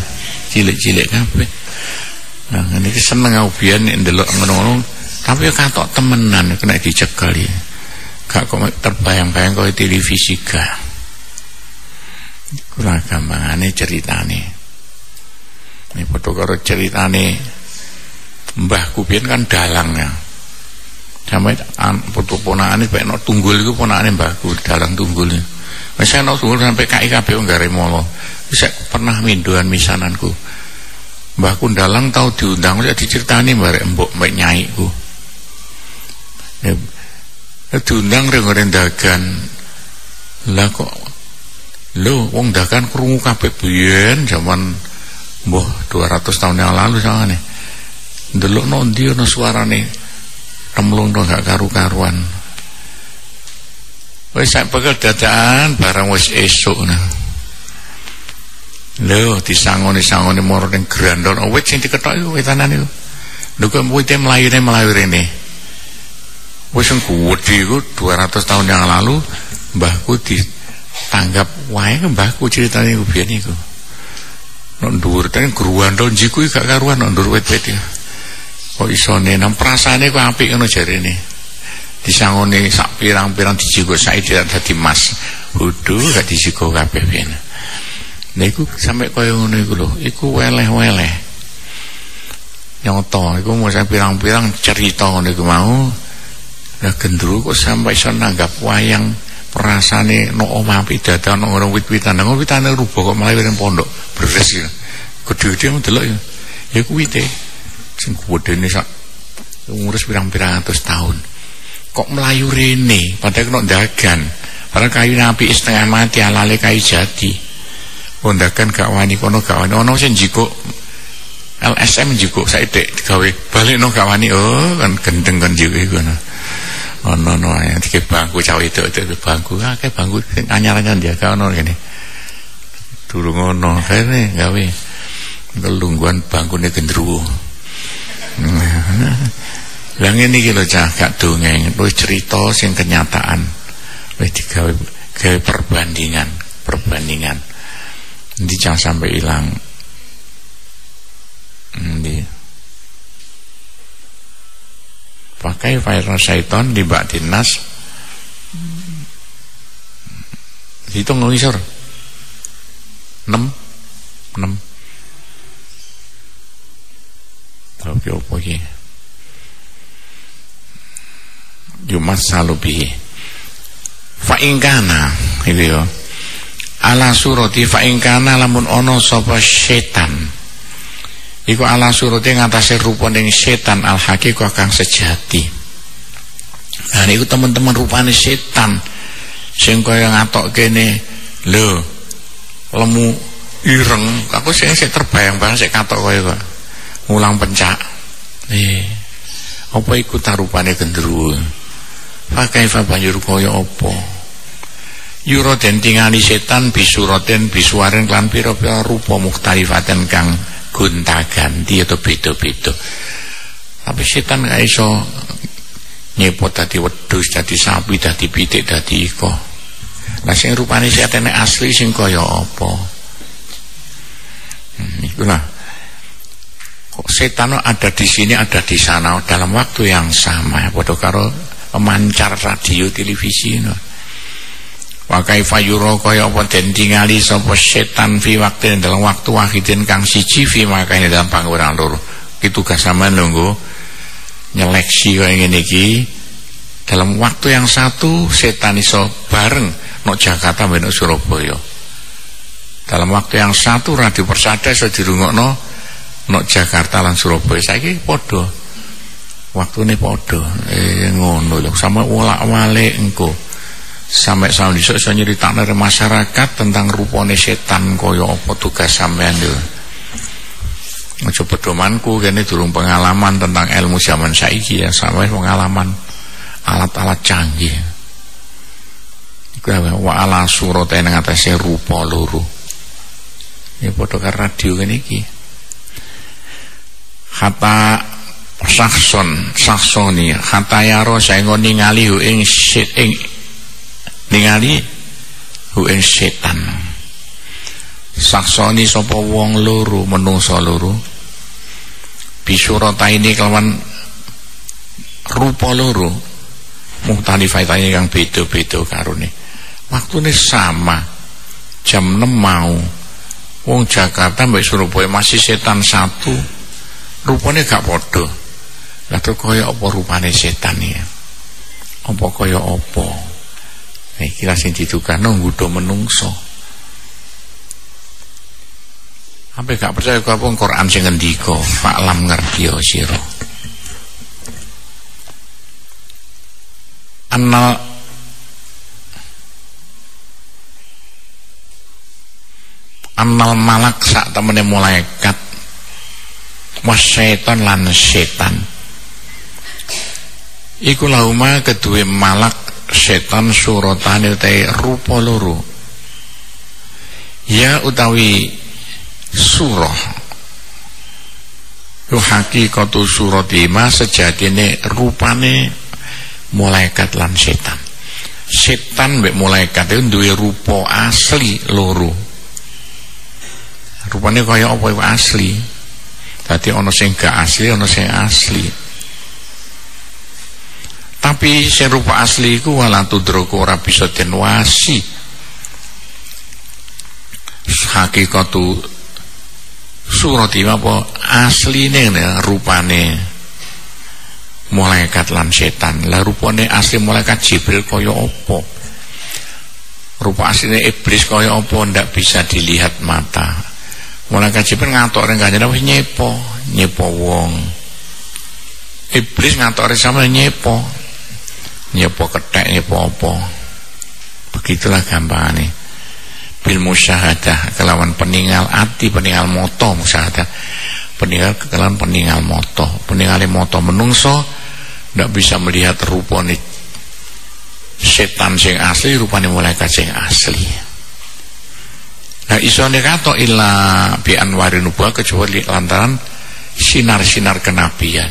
Speaker 1: Cilik-cilik kabeh. Nah, ini seneng aku biyen nek ndelok ngono-ngono, tapi ya katok temenan kena dicekel ya. Gak kok terbayang-bayang kaya televisi gak. Kula gampangane ceritane. Ini padha karo ceritane mbahku biyen kan dalang ya. Sampai putu ponakane pekno tunggul iku ponakane mbahku, dalang tunggul. Wis ana tunggul sampai KIKB nggare molo. Wis pernah mindoan misananku. Mbahku dalang tau diundang ya diceritani barek mbok mek nyaiku. Diundang reng dagan. Lah kok lho wong dagan krungu kabeh biyen zaman mbah 200 tahun yang lalu sangane. Ndelokno ndi ana suarane remlung to gak karu-karuan. Wis sak pekel dadakan barang wis esuk nah. Lho disangoni-sangoni moro ning grandon wit sing diketok iku witanan iku. Lho kok wite mlayu rene. Wis sing gedhe iku 200 tahun yang lalu mbahku ditanggap wae mbahku ceritane iku biyen iku. Nek dhuwur ten gruandol jiku gak karuan nek dhuwur wit-wit ya. Kok isone nang prasane kok apik ngono jarene. Disangone sak pirang-pirang dijigo saiki dadi mas. Bodho gak dijigo kabeh piye. Nah iku sampe kaya ngono iku lho, iku weleh-weleh. Nyoto iku mau pirang-pirang cerita ngono iku mau. Lah gendruwo kok sampai iso nanggap wayang perasane no omah pidadan ora wit-witan. Nang witane rubuh kok malah ning pondok beres ya. Gedhe-gedhe ndelok ya. Ya ku wite sing gedene sak umur pirang-pirang atus tahun. Kok melayu rene padahal kena dagan. Padahal kayu apik setengah mati alale kayu jati. Kondakan gak wani kono gak wani ono sing njikuk LSM njikuk saithik digawe balikno gak wani kan gendeng kan njikuk iku ono ae dike bangku cawe itu bangku akeh bangku sing anyar-anyar dia gak ono kene durung ono kene gawe kelungguhan bangkune gendruwo lah ngene iki lho cah gak dongeng wis cerita sing kenyataan wis digawe perbandingan nanti jangan sampai hilang. Pakai virus syaitan di ba'dinas. Hitung ngisor 6 Oke apa iki? Jumat salubi. Fa ingkana itu ya. Ala surati fa ingkana lamun ono sapa setan iku ala surati ngatasé rupane setan al haqiqah kang sejati. Nah niku teman-teman rupane setan sing kaya ngatok kene lho lemu ireng aku sing terbayang-bayang sik katok kaya kok ngulang pencak apa iku tarupane gendruwo pakai fa banjur kaya apa Yuroden tingali setan bisuroden bisuaren klan pira-pira rupa mukhtalifaten kang gonta-ganti atau beda-beda. Tapi setan gak iso nyepot dadi wedhus, dadi sapi, dadi pitik, dadi iko. Lah sing rupane setan asli sing kaya apa? Itulah. Kok setan ada di sini, ada di sana dalam waktu yang sama, padha karo pemancar radio televisi wa kaifa yura kaya apa den tingali sapa setan fi waktu dalam waktu wahidin kang siji fi makane dalam panggonan loro. Iki tugas sampean lho nggo nyeleksi kaya ngene iki dalam waktu yang satu setan iso bareng no Jakarta mbek Surabaya. Dalam waktu yang satu radio Persada iso dirungokno no Jakarta lan Surabaya. Saiki padha. Waktune padha. Ngono lho sama wolak-walik engko. Sampai saat iso nyeritakno masyarakat tentang rupane setan kaya apa tugas sampean lho. Aja pedomanku kene durung pengalaman tentang ilmu zaman saiki ya, sampe pengalaman alat-alat canggih. Iku wa ala surata ing atase rupa loro. Ya padha karo radio kene iki. Kata saksoni kata yaro saengo ningali ing ningali ing setan saksoni sapa wong loro menungso loro bisurata ini kelawan rupa loro muhtalifaitane yang beda-beda karone waktune sama jam 6 mau. Wong Jakarta mbek Surabaya masih setan satu, rupane gak padha. Lah terus kaya apa rupane setan ya? Apa kaya apa? Iki lah sing ditugano nggodha menungso. Sampai gak percaya kok apa Quran sing ngendika, fa'lam ngerti ya sira. Annal malak sak temene malaikat wasyaiton lan setan iku lauma kedue malak setan suratane utawi rupa loro ya utawi surah yo hakikatu suratima sejatine rupane malaikat lan setan. Setan mbek malaikat itu duwe rupa asli loro. Rupane kaya apa iku asli. Dadi ana sing gak asli, ana sing asli. Tapi sing rupa asli iku wala tudroko ora bisa den wasi. Hakikatu surati apa asline rupane malaikat lan setan. Lah rupane asli malaikat Jibril kaya apa? Rupa asline iblis kaya apa ndak bisa dilihat mata. Malaikat Jibril ngatok ring Kanjeng Nabi nyepo wong. Iblis ngatok ring sama nyepo kethek nyepo apa. Begitulah gampangane. Bil musyahadah kelawan peninggal ati, peninggal moto musyahadah. Kelawan peninggal moto. Peningale moto menungso ndak bisa melihat rupane setan sing asli, rupane malaikat sing asli. Nah isone kato illa bi anwarin nubuwah kecuali lantaran sinar-sinar kenabian.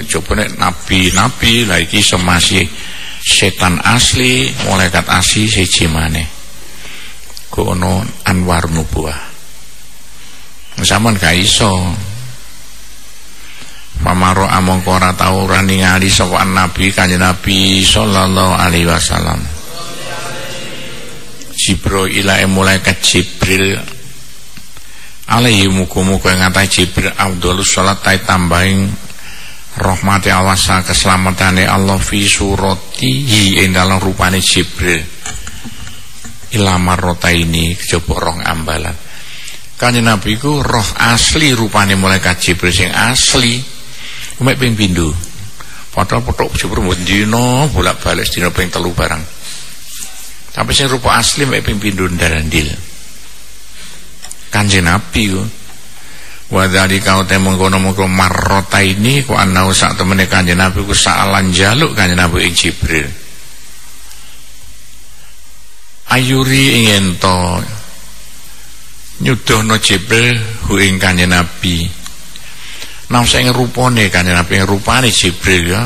Speaker 1: Coba nek nabi-nabi lah iki semasi setan asli, malaikat asli siji maneh. Ku ono anwar nubuwah. Sampeyan gak iso. Pamaro among ora tau ora ningali sapa nabi Kanjeng Nabi sallallahu alaihi wasallam. Jibril malaikat Jibril alaihi muga-muga ngatai Jibril afdhalus salat ta tambahin rahmati Allah keselamatane Allah fi suratihi ing dalam rupane Jibril ila marrota ini kejaba rong ambalan. Kanjeng Nabi ku roh asli rupane malaikat Jibril sing asli mek ping pindho. Padahal potok Jibril mboten dina bolak-balik dina ping 3 barang. Tapi sing rupa asli mek ping pindho ndarandil. Kanjeng Nabi ku wa dzalika uta mengkono-mengkono marrota ini ku ana sak temene Kanjeng Nabi ku saalan jaluk Kanjeng Nabi ing Jibril. Ayuri ingin to nyudohno Jibril hu ing Kanjeng Nabi. Nang sing rupane Kanjeng Nabi rupane Jibril ya.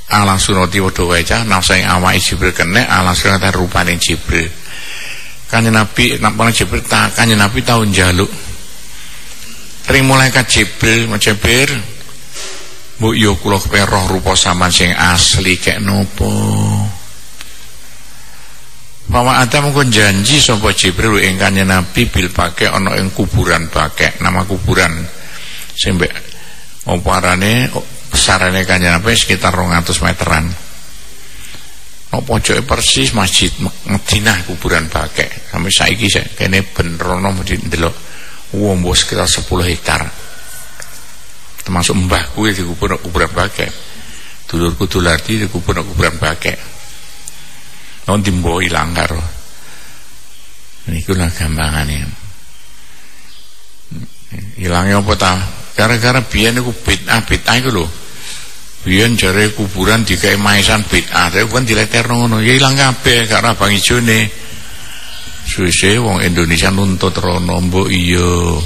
Speaker 1: Alang surati padha wae cah nafsa ing awake Jibril kenek alang surati rupane Jibril. Kanjeng Nabi nampane Jibril Kanjeng Nabi tau njaluk ring malaikat Jibril Jibril mbok yo kula kepen roh rupa sampean sing asli kek nopo. Bahwa ada mungkin janji sapa Jibril ing Kanjeng Nabi bil pake ana ing kuburan Bakek, nama kuburan sing mbek oparane sarane Kanjeng Nabi sekitar 200 meteran. Nang pojoke persis Masjid Madinah kuburan Bakek. Sampai saiki kene ben rono ndelok mbok sekitar 10 hektar. Termasuk mbahku di kuburan Bakek. Dulurku Dulardi di kuburan Bakek. Non dimbawa ilang karo. Niku lah gampangane. Ilange apa ta? Gara-gara biyen niku bid'ah iku lho. Biyen jare kuburan digawe maesan bid'ah, tapi kan dileterno ngono. Ya ilang kabeh gak abang ijone. Suwe-suwe wong Indonesia nuntut rono mbok iya.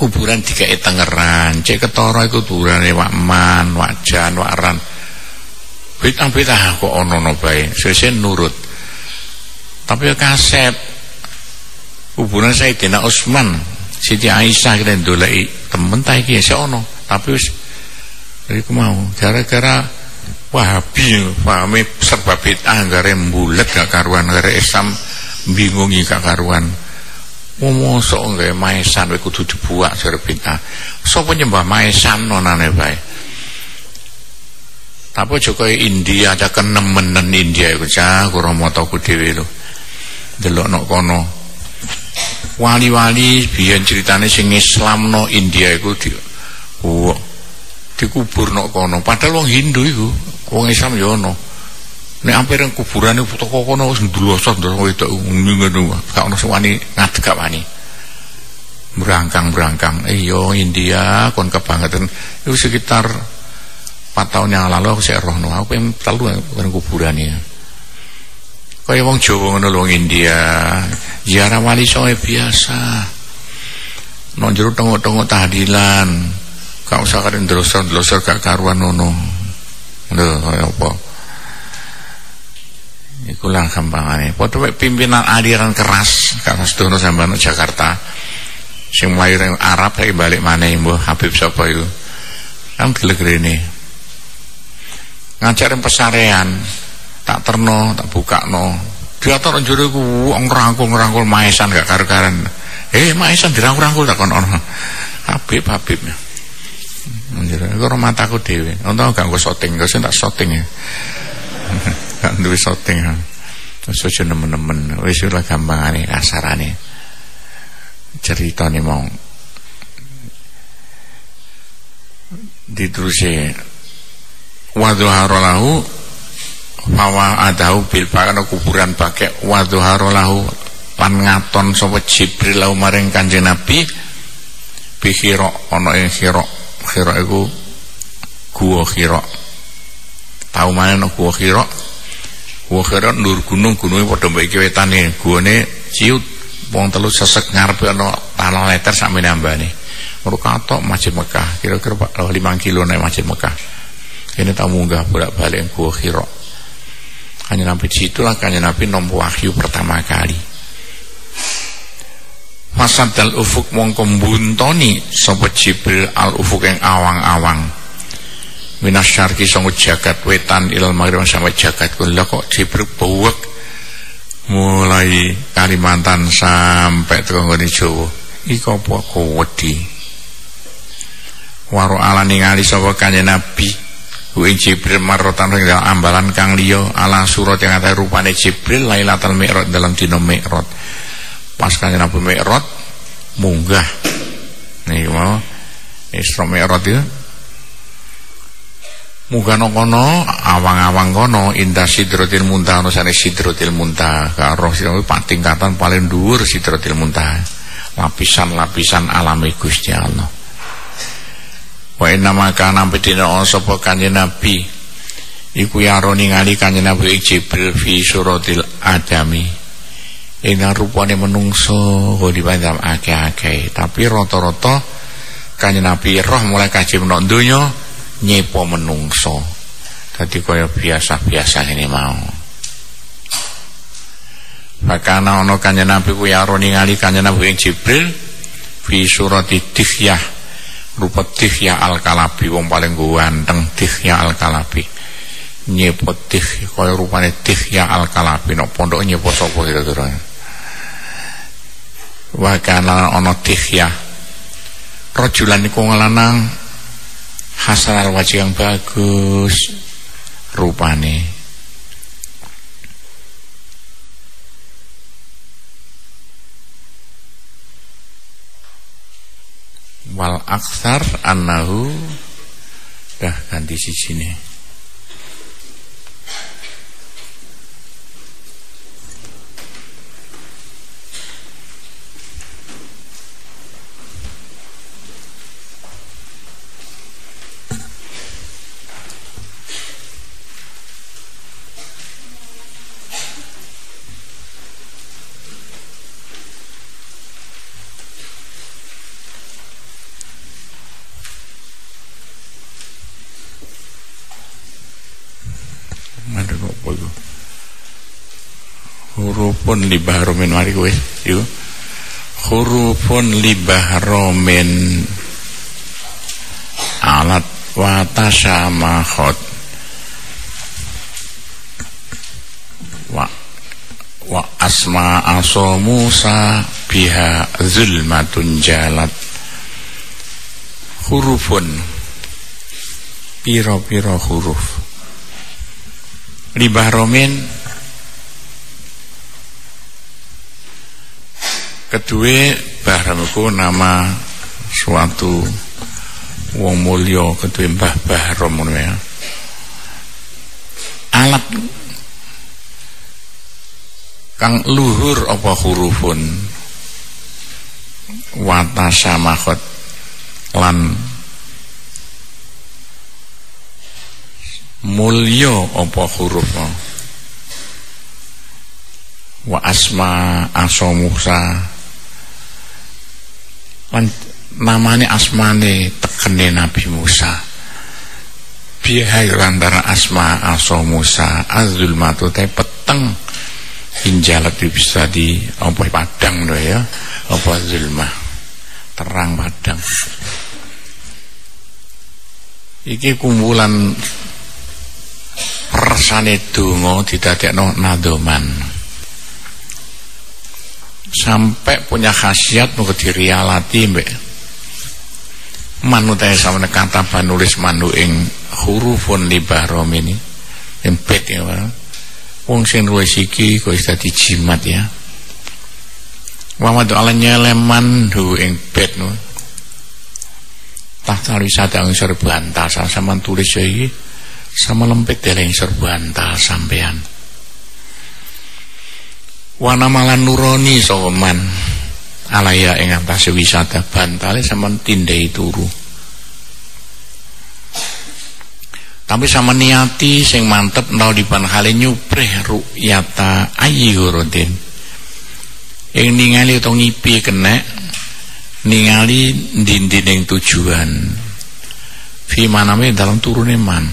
Speaker 1: Kuburan digawe tengeran, cek ketara iku kuburane Wak Man, Wak Jan, Wak Ran. Bid'ah kok ono bae, suwe-suwe nurut. Tapi ya kasep. Kuburan Sayyidina Utsman, Siti Aisyah kira ndoleki temen ta iki isih ono, tapi wis iku mau gara-gara Wahabi pahame serba bid'ah gare mbulet gak karuan, gare Islam bingungi gak karuan. Mosok gawe maesan kowe kudu dibuak jare bid'ah. Sapa nyembah maesan nonane bae. Tapi aja kaya India, aja kenemenen India iku cah karo mataku dhewe lho. Delokno kono. Wali-wali biyen ceritane sing Islamno India iku dikuburno kono. Padahal wong Hindu iku, wong Islam ya ono. Nek ampir kuburane teko kono wis ndlosot wedok ngono. Gak ono sing wani ngadeg gak wani. Berangkang. Iya India kon kebangetan. Itu sekitar 4 tahun yang lalu aku sik rohno. Aku pengen telu bareng kuburane. Kaya wong Jawa ngono lho wong India. Ziarah wali songe biasa. Nang jero tengok-tengok tahlilan. Gak usah karen ndlosor gak karuan ngono. Lho kaya apa? Iku lah gampangane. Padha pimpinan aliran keras gak sedono sampeyan Jakarta. Sing lahir Arab saiki balik maneh Mbah Habib sapa iku. Kan gele-gelene. Ngajarin pesarean, tak terno, tak bukakno. Dia tok njero iku ngrangkul maesan gak karo-karan. Maesan dirangkul tak kon ono. Habib. Njero iku ora mataku dhewe. Untung gak nggo shooting, gak tak shooting ya. Gak duwe shooting. Wis aja nemen-nemen, wis ora gampangane asarane. Ceritane mau diteruse wadhuharolahu fawa adahu bil bakana kuburan pakai wadhuharolahu lan ngaton sapa Jibril lahu maring Kanjeng Nabi bi Hira ana ing Hira iku gua Hira tau maneh ana gua Hira ndur gunung-gununge padha mbek iki wetane guane ciut wong telu sesek ngarepe ana tanah leter sak menambane mruk katok Masjid Mekah kira-kira 5 kilo nek Masjid Mekah. Ini tak munggah bolak-balik gua Hira. Kanjeng Nabi situ lah Kanjeng Nabi nampa wahyu pertama kali. Fasadal ufuk mongko mbuntoni sapa Jibril al ufuk ing awang-awang. Minasyarqi sanga jagat wetan ilal maghrib sampai jagat kula kok Jibril buwek mulai Kalimantan sampai tekan ngene Jawa. Iku apa wedi. Waro ala ningali sapa Kanjeng Nabi ing Jibril marotan ing ambalan kang liya ala surat yang ate rupane Jibril Lailatul Mi'raj dalam dina Mi'raj. Pas Kanjeng Nabi Mi'raj munggah. Niki mau Isra Mi'raj ya. Munggah nang kono awang-awang kono indah Sidratil Muntaha ono sane Sidratil Muntaha karo tingkatan paling dhuwur Sidratil Muntaha. Lapisan-lapisan alami Gusti Allah. Wa inna maka nampi dina sapa Kanjeng Nabi iku yaro ningali Kanjeng Nabi Jibril fi suratil adami ing rupane menungso dipandang akeh-akeh tapi rata-rata Kanjeng Nabi roh mulai kaji menok donya nyepo menungso dadi kaya biasa-biasa ngene mau. Maka ana Kanjeng Nabi ku yaro ningali Kanjeng Nabi Jibril fi suratil Dihyah rupa Dihyah Al-Kalabi wong paling ganteng Dihyah Al-Kalabi nyepot Dihyah kaya rupane Dihyah Al-Kalabi nek pondok nyepot sapa kira-kira wa kana ana Dihyah rajulan iku lanang hasanal wajih yang bagus rupane wal aksar annahu dah ganti sijine hurufun libahromin mari kowe yo hurufun libahromin alat wa tasamakhot wa asma aso Musa biha zulmatun jalat. Hurufun piro-piro huruf libah romin. Kedua Bahram nama suatu wong mulya, kedua Mbah Bahram ya. Alat kang luhur apa hurufun watasamakot lan mulya apa huruf wa asma aso Musa lan namane asmane tekene Nabi Musa biha antara asma aso Musa azulmatu te peteng injalat bisa di apa padang lho ya, apa zulmah terang padang. Iki kumpulan persane donga didadekno nadoman sampai punya khasiat mau dirialati mbek manut samane kata penulis mandu ing hurufun libah rom ini empet ya wong sing luwih iki kok wis dadi jimat ya. Wa madu ala nyeleman hu ing bet no. Tahta wisata ing serbantal sama tulis iki sama lempet deleng serbantal sampean. Wa namalan nuroni soman alaya ing atase wisata bantale sama tindai turu. Tapi sama niati sing mantep nau dipan hale nyupreh ru'yata ayyurodin. Yang ningali atau ngipi kena ningali dinding tujuan. Fi maname dalam turune man.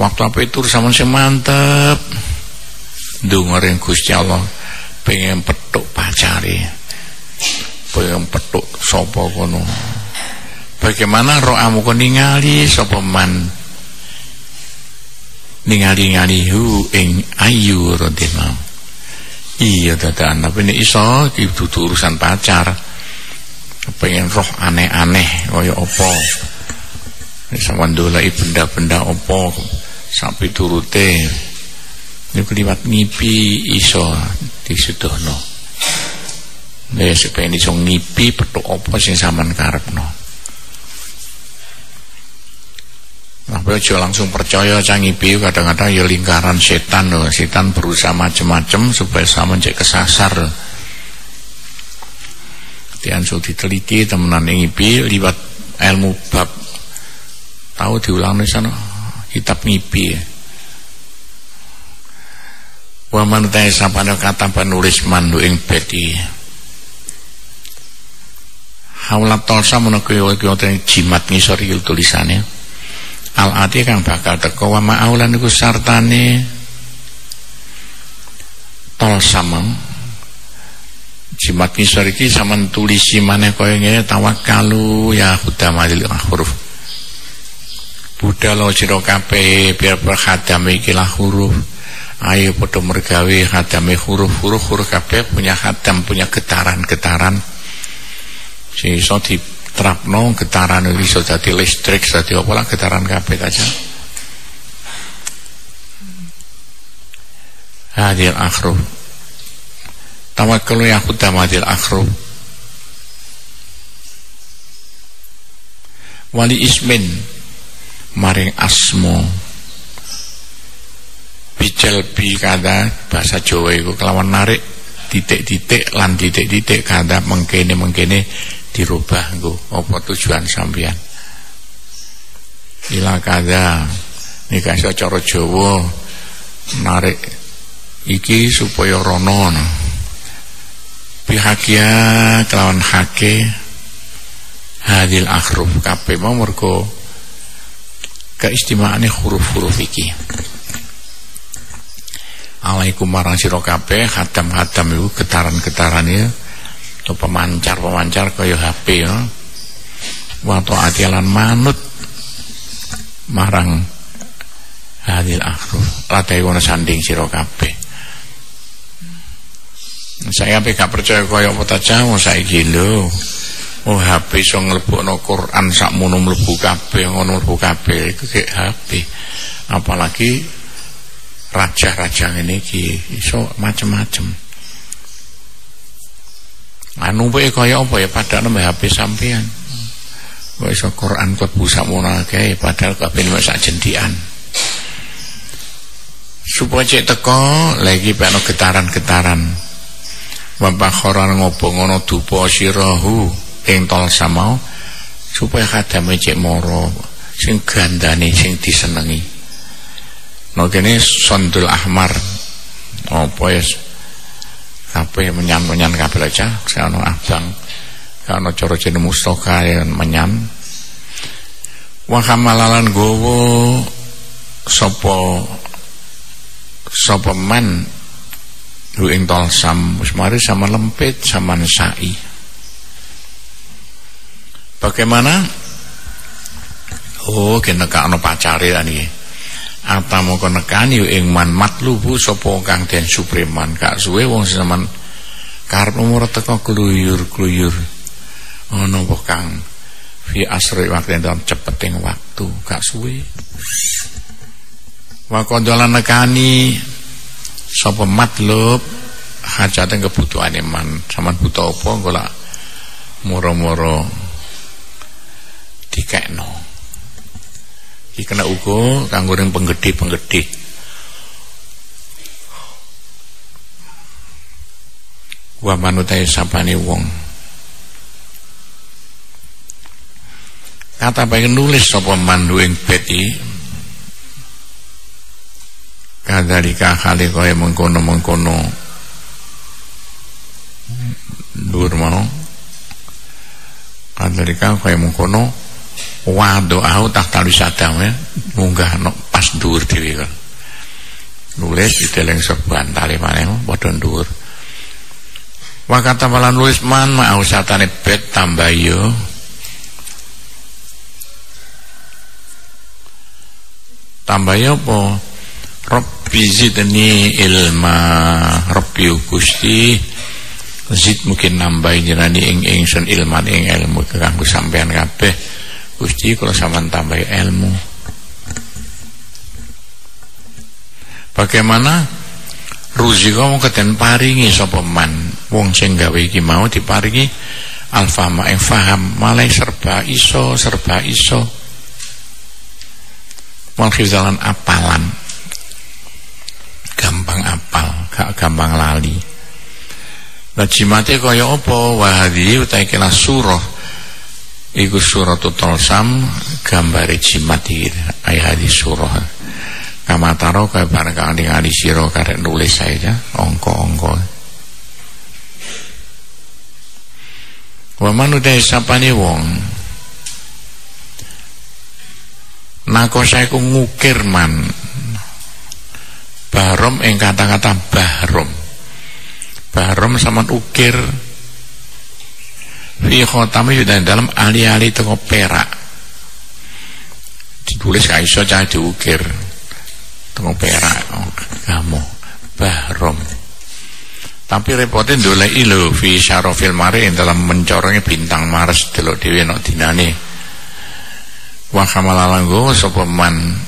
Speaker 1: Waktu apa itu sama sing mantep. Dengerin Gusti Allah pengen petuk pacare. Pengen petuk sapa kono. Bagaimana ro'amu kon ningali sapa man ningali hu ing ayu rodina. Iya dadan tapi nek iso dudu urusan pacar pengen roh aneh-aneh kaya apa sampeyan ndoleki benda-benda apa sampai turute niku liwat ngipi iso disuduhno nek sepen iso ngipi petuk apa sing sampean karepno. Nah, aja langsung percaya cangipi kadang-kadang ya lingkaran setan loh. Setan berusaha macam-macam supaya sama cek kesasar. Diansuk diteliti temenan ngipi liwat ilmu bab. Tahu diulang di sana kitab ngipi. Wa man ta'isa pada kata penulis mandu ing bedi. Haulat tolsa menawa jimat ngisori tulisannya. Al-ati kang bakal teko wa ma'aulan iku sartane tol samang jimat ngisor iki sampean tulisi maneh kaya ngene tawakkalu ya hudamalil huruf budal sira kabeh biar khadame iki lah huruf ayo padha mergawe khadame huruf kabeh punya khadam punya getaran-getaran sing iso terapno getaran iso dadi listrik dadi apa lah getaran kabeh aja. Hadil akhruf tawakkalu ya khudamatil akhruf wali ismin maring asmo bijalbi kada bahasa Jawa iku kelawan narik titik-titik lan titik-titik kada mengkene dirubah nggo apa tujuan sampeyan ila kada nika cara Jawa narik iki supaya rono pihakia kelawan hake hadil akhruf kabeh mau mergo keistimewaane huruf-huruf iki alaikum marang sira kabeh hadam-hadam iku getaran-getarane atau pemancar kaya HP ya. Wa ta'atilan manut marang hadil akhruf. Ladai wana sanding sira kabeh. Saya gak percaya kaya apa ta Jawa saiki lho. Oh HP iso nglebokno Quran sakmono mlebu kabeh, ngono mlebu kabeh iku gek HP. Apalagi raja-raja ngene iki iso macem-macem. Anu wae kaya apa ya padahal nambah HP sampean. Kok iso Quran klebu sakmono akeh padahal kabeh wis sak jendikan. Supaya cek teko lagi peno getaran-getaran. Bapak khoran ngobong ngono dupa sirahu ing tol samau supaya kadame cek moro sing gandane sing disenengi. No kene sondul ahmar apa ya kabeh menyan-menyan kabeh aja sono abang kana cara jeneng mustaka menyan wa kamalalan gowo sapa man lu ing tol sam wis mari sama lempit sama sai. Bagaimana? Oh, kena kakno pacare ani. Atamu kono nekani ing man matlubu sapa kang den supreman. Gak suwe wong sampean karep umur teko gluyur-gluyur. Ono apa kang fi asri waktu dalam cepeting waktu, gak suwe. Wa kondolan nekani sapa matlub hajate kebutuhane man. Sampean butuh apa golek moro-moro dikekno. Iki kena uga kanggo ring penggede-penggede. Wa manutai sapane wong. Kata pengen nulis sapa mandu ing beti. Kadalika kali kaya mengkono-mengkono. Dhuwur mau. Kadalika kaya mengkono wa doa tahta wisadam ya munggah no pas dhuwur dhewe kan nulis diteleng seban tali maneh padha dhuwur wa kata malan nulis man mau satane bet tambah yo apa Rabbi zidni ilma Rabbi Gusti zid mungkin nambahi jenani ing ingsun ilman ing ilmu kanggo sampean kabeh Gusti kalau sampean tambah ilmu. Bagaimana ruzika mung keten paringi sapa man wong sing gawe iki mau diparingi alfama ing faham malah serba iso mangkizalan apalan gampang apal gak gampang lali. Lah jimate kaya apa wahdi utahe kena surah iku suratul Talsam gambare jimat iki ayat di surah kamataro kaya bareng kali sira karek nulis saja angka-angka wa manudae sapane wong nakosa iku ngukir man bahrom ing kata-kata bahrom sama ukir fi khotami dalam ali-ali teko perak ditulis gak iso cah diukir teko perak kamu bahrom tapi repotin doleki lho fi syarafil mari dalam mencorongnya bintang Mars delok dhewe nek dinane wa kamalalanggo sapa man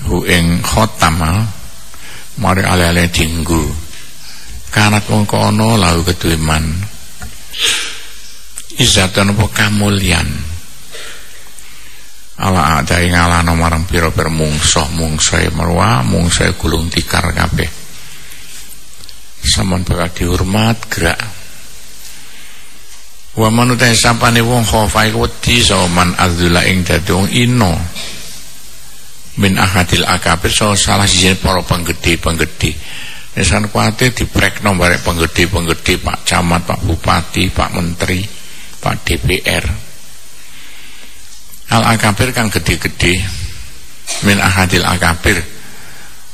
Speaker 1: hu ing khotam mari ale-ale dinggo kanat wong kono lau keduwe man izatan apa kamulyan ala adai ngalana marang pira-pira mungsuh marwa mungsuh gulung tikar kabeh saman bakal dihormat gerak wa manutai sapane wong khofai wedi soman adzula ing dadi wong ino min ahadil akabir salah siji para penggede nesan kuatir diprekno barek penggede Pak Camat, Pak Bupati, Pak Menteri, Pak DPR. Al-akabir kan gede-gede min ahadil akabir.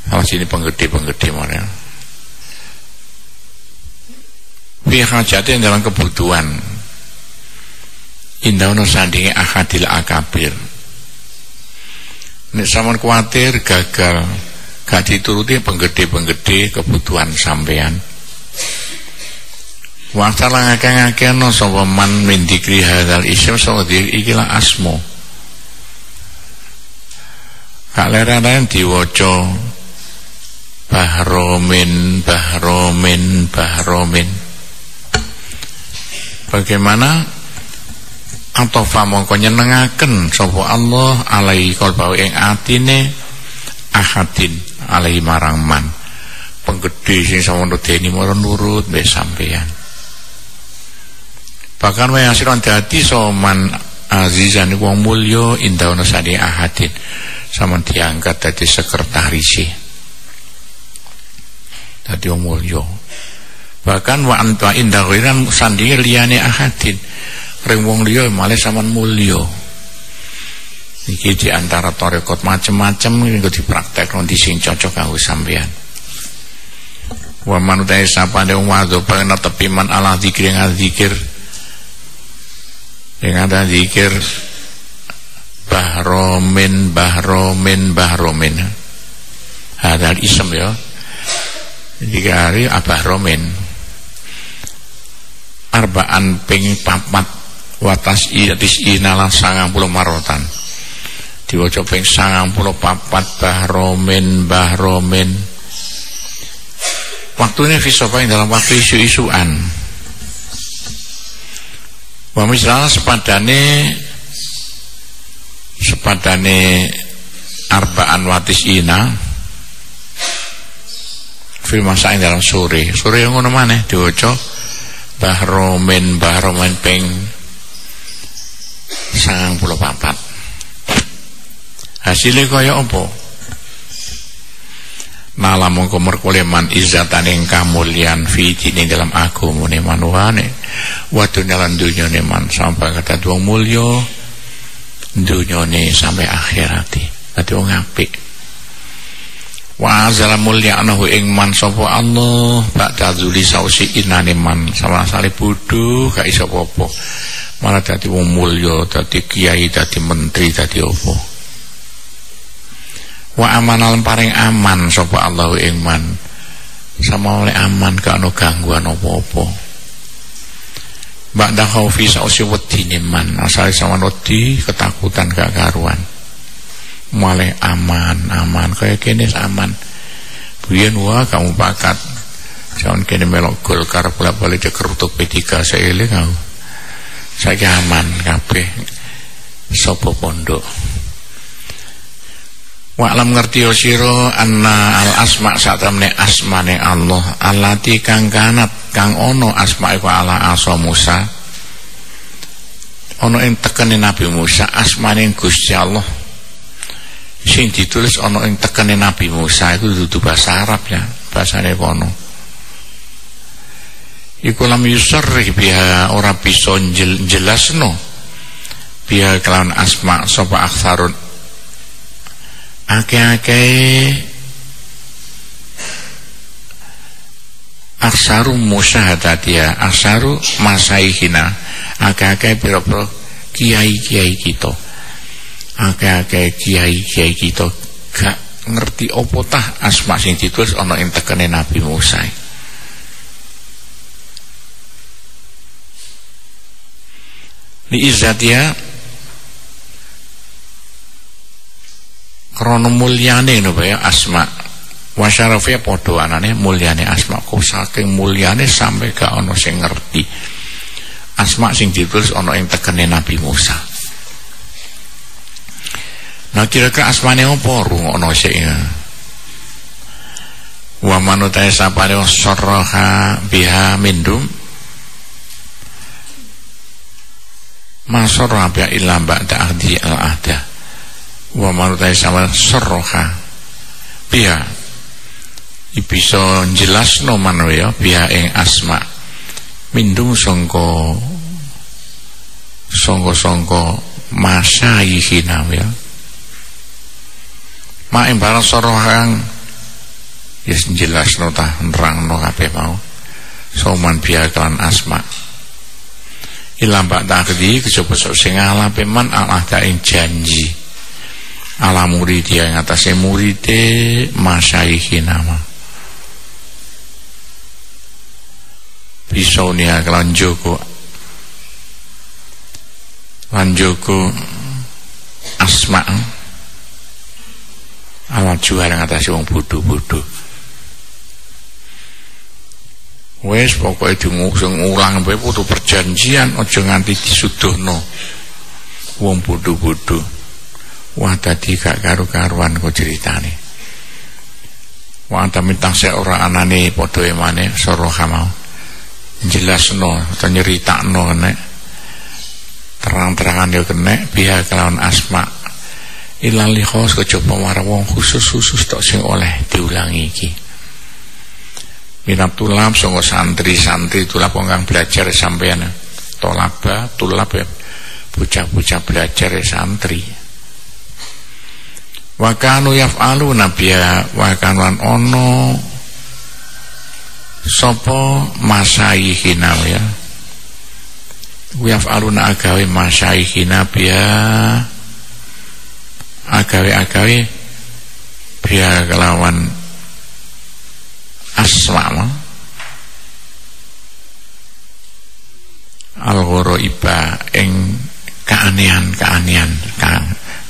Speaker 1: Salah sini penggede mana. Fi hajatin dalam kebutuhan. Indahono sandingi ahadil akabir. Nek sampean kuatir gagal gak dituruti penggede kebutuhan sampean wa aktsaran ngakeh-ngakehno sapa man min dzikri hadzal ism sapa ikilah asma kaleranan diwaca bahromin bagaimana atau famongko nyenengaken sapa Allah alaihi qalbahu ing atine ahadin alaihi marang man penggede sing samono deni mara nurut mbek sampeyan bahkan wae asiran dadi soman azizan wong mulya indawana sadi ahadin sama diangkat dadi sekretaris dadi wong mulya bahkan wa anta inda ghairan sandinge liyane ahadin ring wong liya malah sampean mulya iki di antara tarekat macem-macem iki dipraktekno di sing cocok kanggo sampean wa manutai sapane wong wadon pengen tepi man ala zikir ing zikir ing ada zikir bahromin hadal isem ya jika hari abahromin arbaan ping papat watas itis inalah 90 marotan diwaca ping 94 bahromin waktunya fisofa dalam waktu isu-isuan wa misalnya sepadane arbaan watis ina fil masa dalam sore yang ngono maneh diwaca bahromin ping 94 hasilnya kaya apa nala mongko merkule man izzatan ing kamulyan fi dini dalam agamane manuwane wa dunyalan dunyane man sampai kata wong mulya dunyane sampai akhirate dadi wong apik wa azala mulya anahu ing man sapa Allah ba'da dzuli sausi inane man sama sale bodho gak iso apa-apa malah dadi wong mulya dadi kiai dadi menteri dadi apa wa amanal paring aman sapa Allah ing man sama oleh aman gak ono gangguan apa-apa ba'da khaufi sausi wedine man asale sama wedi ketakutan gak karuan malah aman kaya kene aman biyen wah kamu pakat jangan kene melok Golkar bola-bali cekerutuk P3 saeling aku saiki aman kabeh sapa pondok wa alam ngerti sira anna al asma satamne asmane Allah allati kang kanat kang ono asma iku ala asa Musa ono ing tekene Nabi Musa asmane Gusti Allah sing ditulis ono ing tekene Nabi Musa iku dudu bahasa Arab ya bahasane kono iku lam yusarrih biha ora bisa jelasno biha kelawan asma sapa aktsarun akeh-akeh aksaru musyahadatia aksaru masaihina akeh-akeh pira-pira kiai-kiai kita akeh-akeh kiai-kiai kita gak ngerti apa tah asma sing ditulis ana ing tekene Nabi Musa li izzatia krana mulyane napa ya asma wa syarafia padha anane mulyane asma kok saking mulyane sampai gak ana sing ngerti asma sing ditulis ana ing tekene Nabi Musa. Nah kira-kira asmane apa rungokno sik ya. Wa manutai sapane sarraha biha mindum masarra biha illa ba'da ahdi al-ahda. Wa manutai sapane sarraha biha bisa jelasno mano ya biha ing asma mindum sangka masyayihina ya mak ing barang sorohang ya jelasno tah nerangno kabeh mau soman biha kelan asma ilang bak takdi kejaba sing ngalape man Allah ing janji ala murid yang atase muride masyayihina bisauniha kelan joko asma ala jual ngatasi wong bodho-bodho. Wes pokoke diulang wae putu perjanjian aja nganti disuduhno wong bodho-bodho. Wah dadi gak karu-karuan kok ceritane. Wah tamitang sek ora anane padha emane soroha mau jelasno atau nyeritakno nek terang-terangan yo kenek biha kelawan asma ilal likhos kejaba marang wong khusus tok sing oleh diulangi iki. Minat tulab sanga santri-santri tulab kang belajar sampeyan tolaba tulab ya bocah-bocah belajar santri. Wa kanu yaf'aluna biha wa kanuan ono sapa masaihina ya yaf'aluna agawe masaihina biha agawe biha kelawan asma al-ghuraiba ing keanehan kan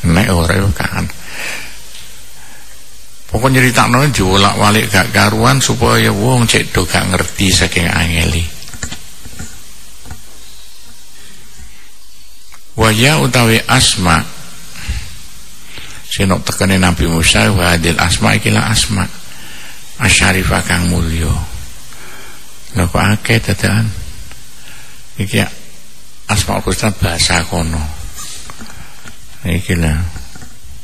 Speaker 1: nek ora yo kan pokok nyeritakno diwolak-walik gak karuan supaya wong cek do gak ngerti saking angeli. Waya utawi asma senok tekane Nabi Musa wa hadil asma ikilah asma asyarifah kang mulya. Lha kok akeh dadakan iki asma Husna bahasa kono. Iki lho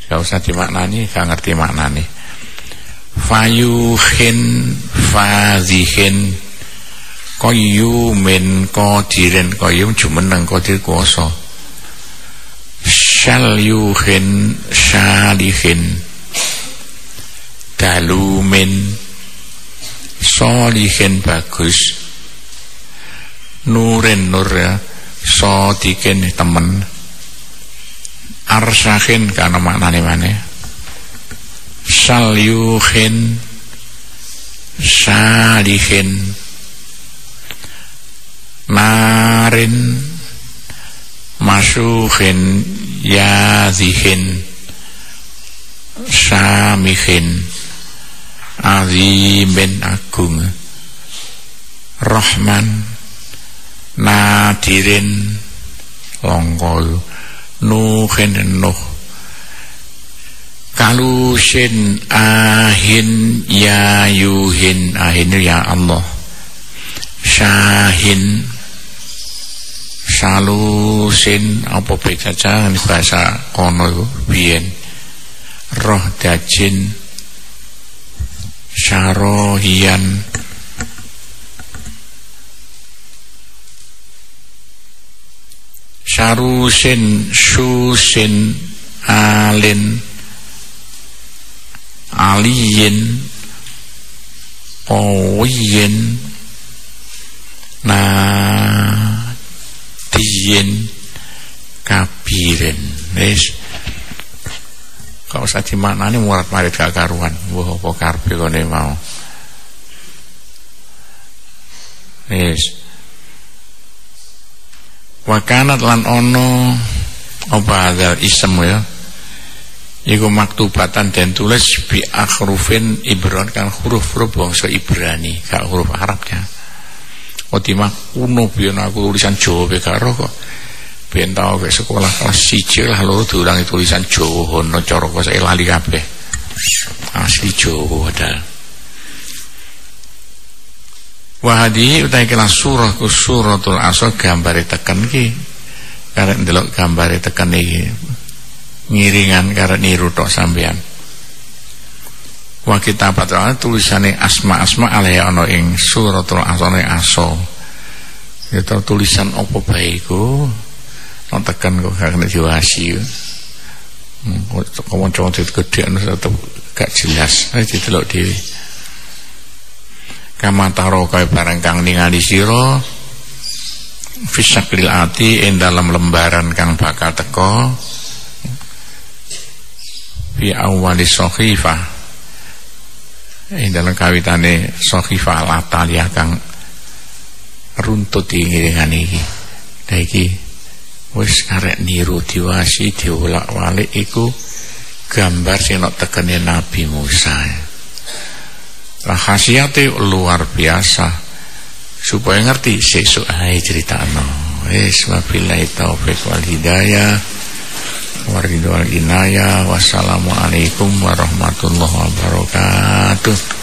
Speaker 1: gak usah dimaknani gak ngerti maknane. Fayuhin fazihin qayyumin qadirin qayyum jumeneng qadir kuwasa syalyuhin syalihin dalumin solihin bagus nurin nur ya sodikin temen arsahin kana maknane maneh salyuhin salihin narin masuhin yazihin samihin azimin agung rahman nadirin longkol nuhin nuh kalusin ahin ya yuhin ahin ya Allah syahin salusin apa becaca ini bahasa kono itu biyen roh dajin syarohian syarusin syusin alin aliyin owiyin nadiyin kabirin. Wis kok usah dimaknani murat marit gak karuan. Wah apa karepe kene mau. Wis wakanat lan ono apa hadzal ism ya iku maktubatan dan tulis bi akhrufin ibran kan huruf-huruf bangsa Ibrani gak huruf Arabnya. Otima kuno biyen aku tulisan Jawa pe karo kok ben tau ke sekolah kelas 1 lah lho diulangi tulisan Jawa ono cara kok saya lali kabeh asli Jawa padahal. Wahadi utai kelas surah ku suratul Asr gambare teken ki karek ndelok gambare teken iki ngiringan karek niru tok sampean. Wa kitabat tulisane asma-asma alaihi ana ing suratul Asr aso. Ya tulisan apa bae iku nang teken kok gak kena diwasi. Kok kanca gedhe tetep gak jelas didelok dhewe. Kama taro kaya barang kang ningali sira fisaklil ati ing dalam lembaran kang bakal teko fi awali sahifah ing dalam kawitane sahifah latalia kang runtut ngiringan iki. Lah iki wis arek niru diwasi diwolak-walik iku gambar sing nek tekene Nabi Musa. Lah khasiate luar biasa. Supaya ngerti sesuk ae critakno. Wis wabillahi taufik wal hidayah. Waridul inayah. Wassalamualaikum warahmatullahi wabarakatuh.